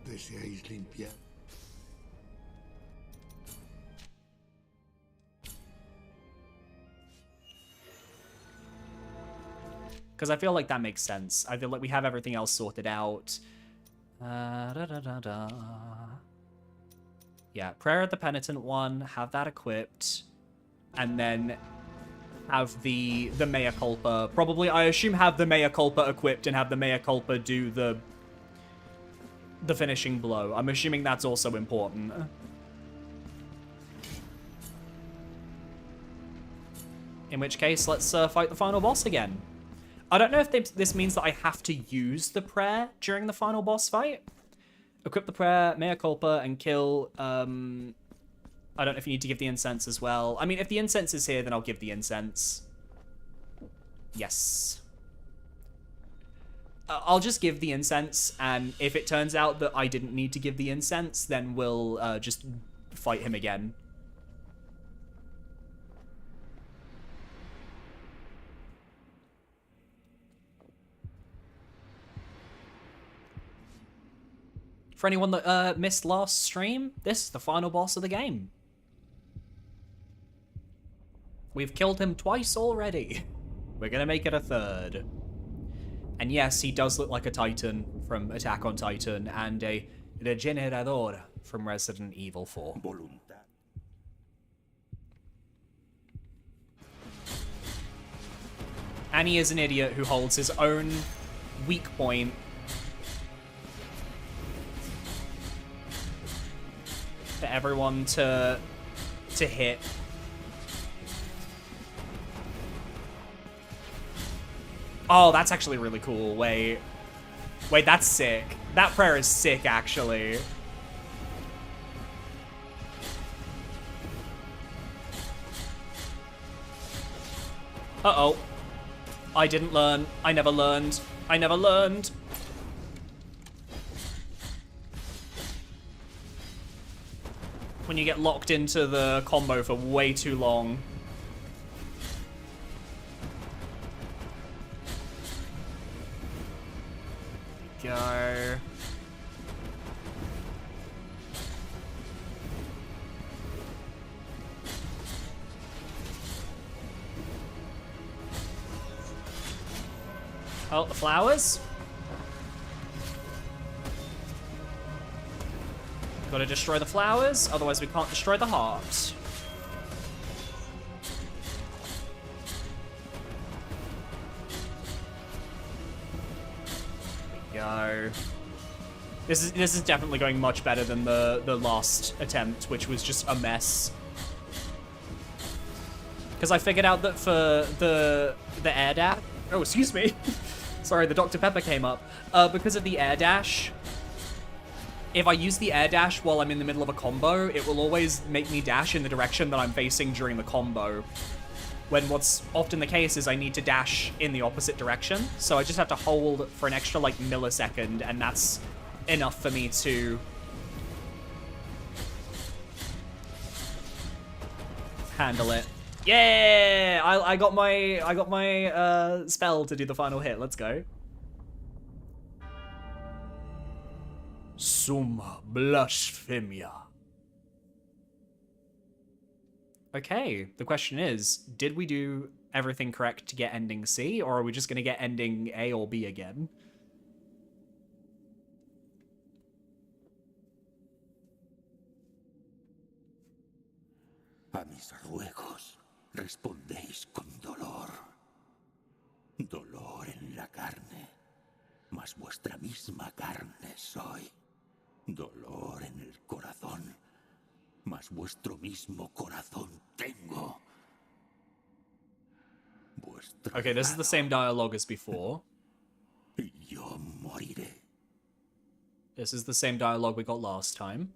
¿Deseáis limpiar? Because I feel like that makes sense. I feel like we have everything else sorted out. Yeah, Prayer of the Penitent one, have that equipped. And then have the Mea Culpa. Probably, I assume, have the Mea Culpa equipped and have the Mea Culpa do the finishing blow. I'm assuming that's also important. In which case, let's fight the final boss again. I don't know if this means that I have to use the prayer during the final boss fight. Equip the prayer, Mea Culpa, and kill. I don't know if you need to give the incense as well. I mean, if the incense is here, then I'll give the incense. Yes. I'll just give the incense, and if it turns out that I didn't need to give the incense, then we'll just fight him again. For anyone that missed last stream, this is the final boss of the game. We've killed him twice already. We're gonna make it a third. And yes, he does look like a Titan from Attack on Titan and a Regenerador from Resident Evil 4. And he is an idiot who holds his own weak point for everyone to hit. Oh, that's actually really cool. Wait, that's sick. That prayer is sick, actually. Uh-oh. I didn't learn. I never learned. I never learned. When you get locked into the combo for way too long. Go. Oh, the flowers. Gotta destroy the flowers, otherwise we can't destroy the heart. There we go. This is definitely going much better than the last attempt, which was just a mess. Because I figured out that for the air dash... Oh, excuse me. Sorry, the Dr. Pepper came up. Because of the air dash, if I use the air dash while I'm in the middle of a combo, it will always make me dash in the direction that I'm facing during the combo. When what's often the case is I need to dash in the opposite direction. So I just have to hold for an extra, like, millisecond, and that's enough for me to handle it. Yeah, I got my spell to do the final hit. Let's go. Summa Blasphemia. Okay, the question is, did we do everything correct to get ending C, or are we just gonna get ending A or B again? A mis ruegos respondéis con dolor. Dolor en la carne, mas vuestra misma carne soy. Dolor en el corazón, mas vuestro mismo corazón tengo. Okay, this is the same dialogue as before. Y yo moriré. This is the same dialogue we got last time.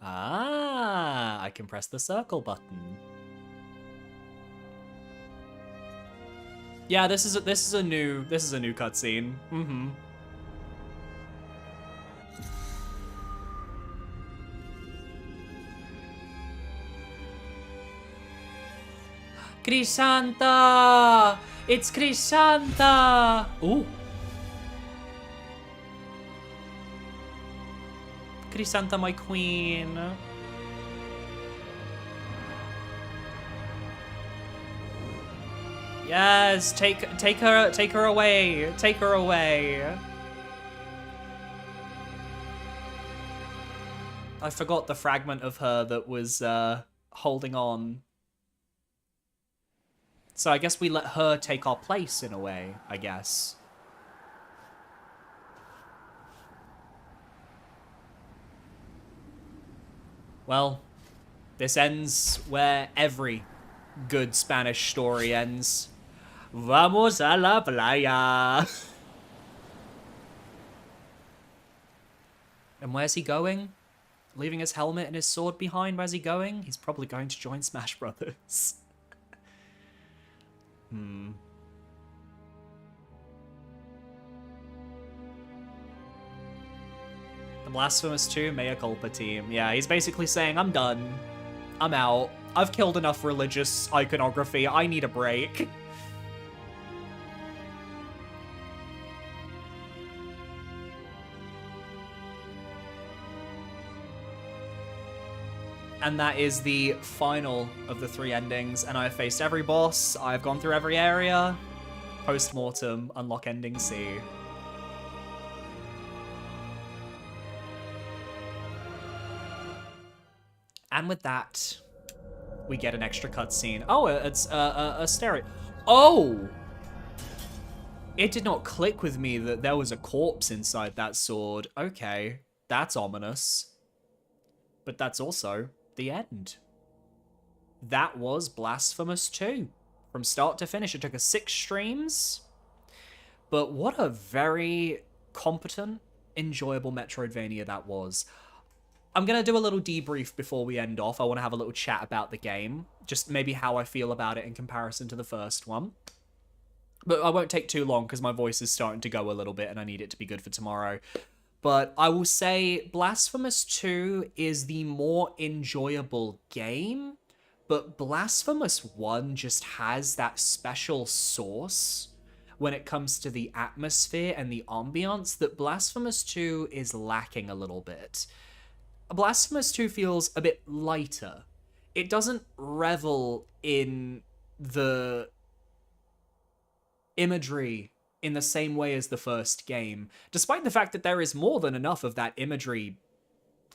Ah, I can press the circle button. Yeah, this is a new cutscene. Mm-hmm. Crisanta! It's Crisanta! Ooh. Crisanta, my queen. Yes, take her away. Take her away. I forgot the fragment of her that was holding on. So I guess we let her take our place in a way, I guess. Well, this ends where every good Spanish story ends. Vamos a la playa. And where's he going? Leaving his helmet and his sword behind, where's he going? He's probably going to join Smash Brothers. The Blasphemous 2 Mea Culpa team. Yeah, he's basically saying, I'm done. I'm out. I've killed enough religious iconography. I need a break. And that is the final of the 3 endings, and I've faced every boss, I've gone through every area. Post-mortem, unlock ending C. And with that, we get an extra cutscene. Oh, it's a stereo. Oh! It did not click with me that there was a corpse inside that sword. Okay, that's ominous. But that's also the end. That was Blasphemous 2. From start to finish, it took us 6 streams. But what a very competent, enjoyable Metroidvania that was. I'm going to do a little debrief before we end off. I want to have a little chat about the game. Just maybe how I feel about it in comparison to the first one. But I won't take too long because my voice is starting to go a little bit and I need it to be good for tomorrow. But I will say Blasphemous 2 is the more enjoyable game, but Blasphemous 1 just has that special sauce when it comes to the atmosphere and the ambiance that Blasphemous 2 is lacking a little bit. Blasphemous 2 feels a bit lighter. It doesn't revel in the imagery in the same way as the first game, despite the fact that there is more than enough of that imagery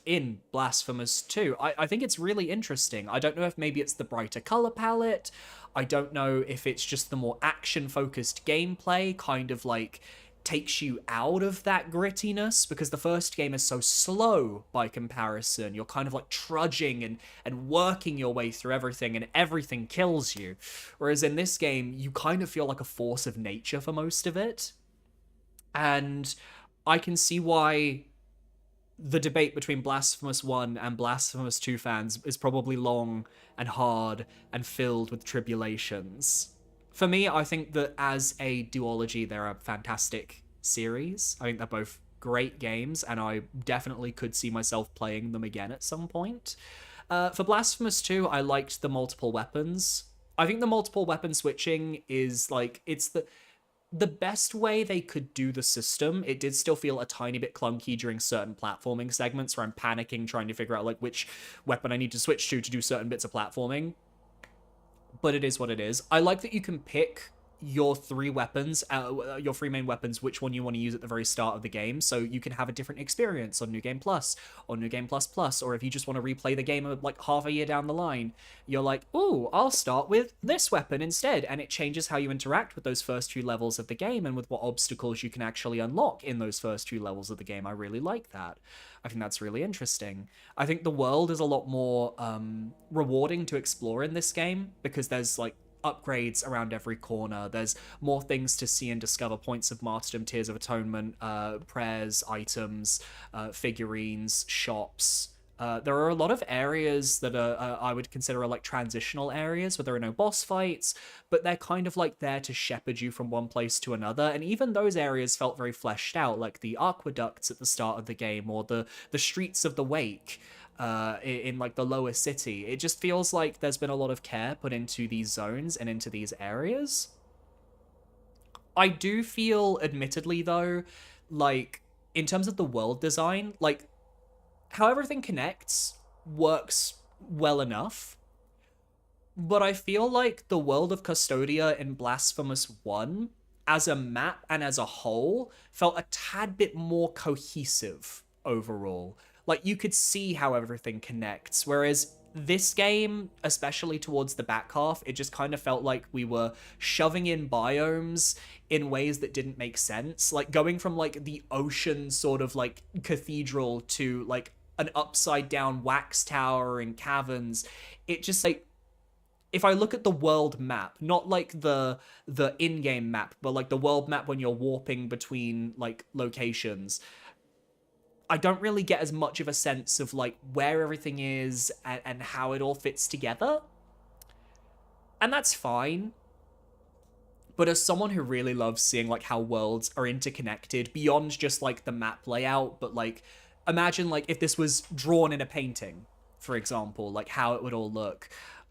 in Blasphemous 2. I think it's really interesting. I don't know if maybe it's the brighter color palette. I don't know if it's just the more action-focused gameplay kind of like takes you out of that grittiness, because the first game is so slow by comparison. You're kind of like trudging and working your way through everything, and everything kills you. Whereas in this game, you kind of feel like a force of nature for most of it. And I can see why the debate between Blasphemous 1 and Blasphemous 2 fans is probably long and hard and filled with tribulations. For me, I think that as a duology, they're a fantastic series. I think they're both great games, and I definitely could see myself playing them again at some point. For Blasphemous 2, I liked the multiple weapons. I think the multiple weapon switching is like, it's the best way they could do the system. It did still feel a tiny bit clunky during certain platforming segments where I'm panicking trying to figure out like which weapon I need to switch to do certain bits of platforming. But it is what it is. I like that you can pick your three weapons, your three main weapons, which one you want to use at the very start of the game, so you can have a different experience on New Game Plus, or New Game Plus Plus, or if you just want to replay the game like half a year down the line, you're like, ooh, I'll start with this weapon instead, and it changes how you interact with those first few levels of the game, and with what obstacles you can actually unlock in those first few levels of the game. I really like that. I think that's really interesting. I think the world is a lot more rewarding to explore in this game, because there's like upgrades around every corner. There's more things to see and discover: points of martyrdom, tears of atonement, prayers, items, figurines, shops. There are a lot of areas that are I would consider like transitional areas where there are no boss fights, but they're kind of like there to shepherd you from one place to another. And even those areas felt very fleshed out, like the aqueducts at the start of the game, or the streets of the Wake in like the lower city. It just feels like there's been a lot of care put into these zones and into these areas. I do feel, admittedly though, like in terms of the world design, like how everything connects works well enough, but I feel like the world of Custodia in Blasphemous 1 as a map and as a whole felt a tad bit more cohesive overall. Like, you could see how everything connects, whereas this game, especially towards the back half, it just kind of felt like we were shoving in biomes in ways that didn't make sense. Like, going from, like, the ocean sort of, like, cathedral to, like, an upside-down wax tower and caverns, it just, like, if I look at the world map, not, like, the in-game map, but, like, the world map when you're warping between, like, locations, I don't really get as much of a sense of, like, where everything is and how it all fits together. And that's fine. But as someone who really loves seeing, like, how worlds are interconnected beyond just, like, the map layout, but, like, imagine, like, if this was drawn in a painting, for example, like, how it would all look.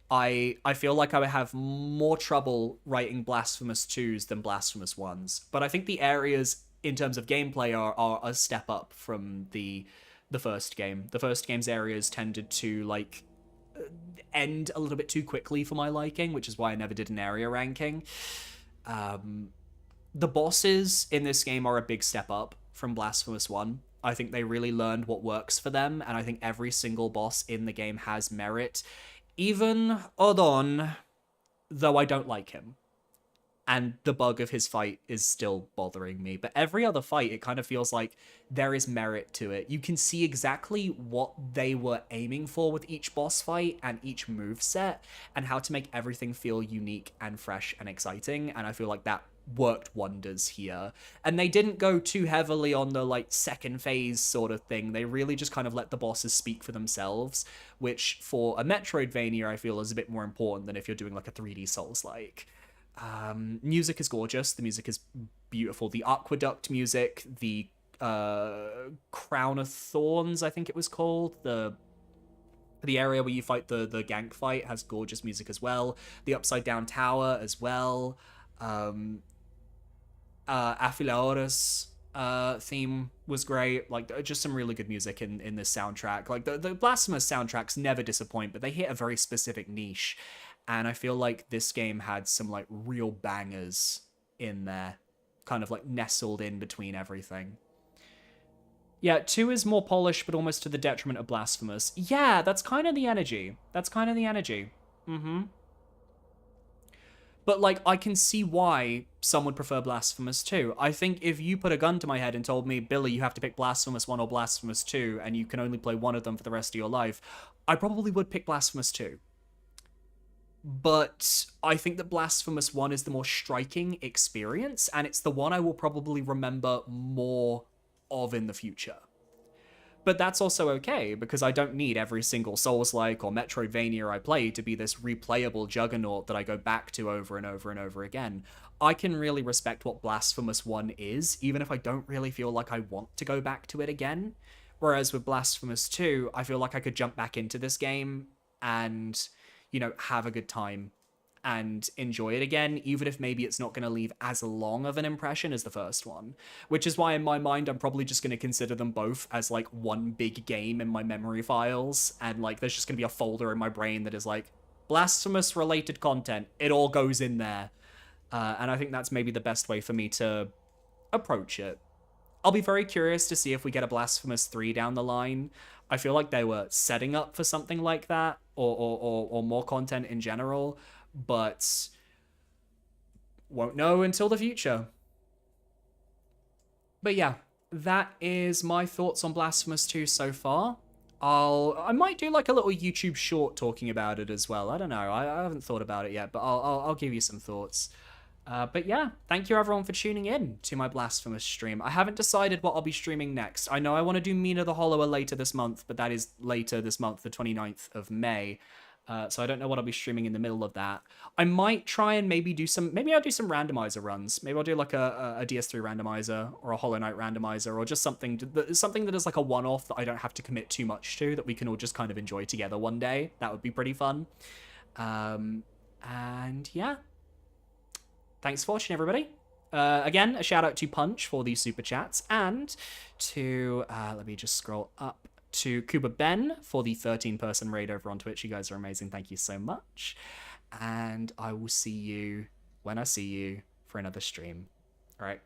I feel like I would have more trouble writing Blasphemous 2s than Blasphemous 1s. But I think the areas in terms of gameplay are a step up from the first game. The first game's areas tended to, like, end a little bit too quickly for my liking, which is why I never did an area ranking. The bosses in this game are a big step up from Blasphemous 1. I think they really learned what works for them, and I think every single boss in the game has merit. Even Odon, though I don't like him. And the bug of his fight is still bothering me. But every other fight, it kind of feels like there is merit to it. You can see exactly what they were aiming for with each boss fight and each moveset, and how to make everything feel unique and fresh and exciting. And I feel like that worked wonders here. And they didn't go too heavily on the, like, second phase sort of thing. They really just kind of let the bosses speak for themselves, which for a Metroidvania I feel is a bit more important than if you're doing like a 3D Souls-like. Music is gorgeous. The music is beautiful. The Aqueduct music, the Crown of Thorns, I think it was called, the area where you fight the gank fight has gorgeous music as well. The Upside Down Tower as well. Afilaorus theme was great. Like, just some really good music in this soundtrack. Like, the Blasphemous soundtracks never disappoint, but they hit a very specific niche. And I feel like this game had some, like, real bangers in there, kind of like nestled in between everything. Yeah, 2 is more polished, but almost to the detriment of Blasphemous. Yeah, that's kind of the energy. That's kind of the energy. Mm-hmm. But, like, I can see why some would prefer Blasphemous 2. I think if you put a gun to my head and told me, Billy, you have to pick Blasphemous 1 or Blasphemous 2, and you can only play one of them for the rest of your life, I probably would pick Blasphemous 2. But I think that Blasphemous 1 is the more striking experience, and it's the one I will probably remember more of in the future. But that's also okay, because I don't need every single Souls-like or Metroidvania I play to be this replayable juggernaut that I go back to over and over and over again. I can really respect what Blasphemous 1 is, even if I don't really feel like I want to go back to it again. Whereas with Blasphemous 2, I feel like I could jump back into this game and, you know, have a good time and enjoy it again, even if maybe it's not going to leave as long of an impression as the first one. Which is why in my mind, I'm probably just going to consider them both as like one big game in my memory files, and like there's just going to be a folder in my brain that is like Blasphemous related content. It all goes in there. And I think that's maybe the best way for me to approach it. I'll be very curious to see if we get a Blasphemous 3 down the line. I feel like they were setting up for something like that, or more content in general, but won't know until the future. But yeah, that is my thoughts on Blasphemous 2 so far. I might do like a little YouTube short talking about it as well. I don't know. I haven't thought about it yet, but I'll give you some thoughts. But yeah, thank you everyone for tuning in to my Blasphemous stream. I haven't decided what I'll be streaming next. I know I want to do Mina the Hollower later this month, but that is later this month, the 29th of May. So I don't know what I'll be streaming in the middle of that. I might try and maybe I'll do some randomizer runs. Maybe I'll do like a DS3 randomizer or a Hollow Knight randomizer, or just something that is like a one-off that I don't have to commit too much to, that we can all just kind of enjoy together one day. That would be pretty fun. And yeah. Thanks for watching, everybody. Again, a shout out to Punch for these super chats, and to, let me just scroll up, to Kuba Ben for the 13-person raid over on Twitch. You guys are amazing. Thank you so much. And I will see you when I see you for another stream. All right.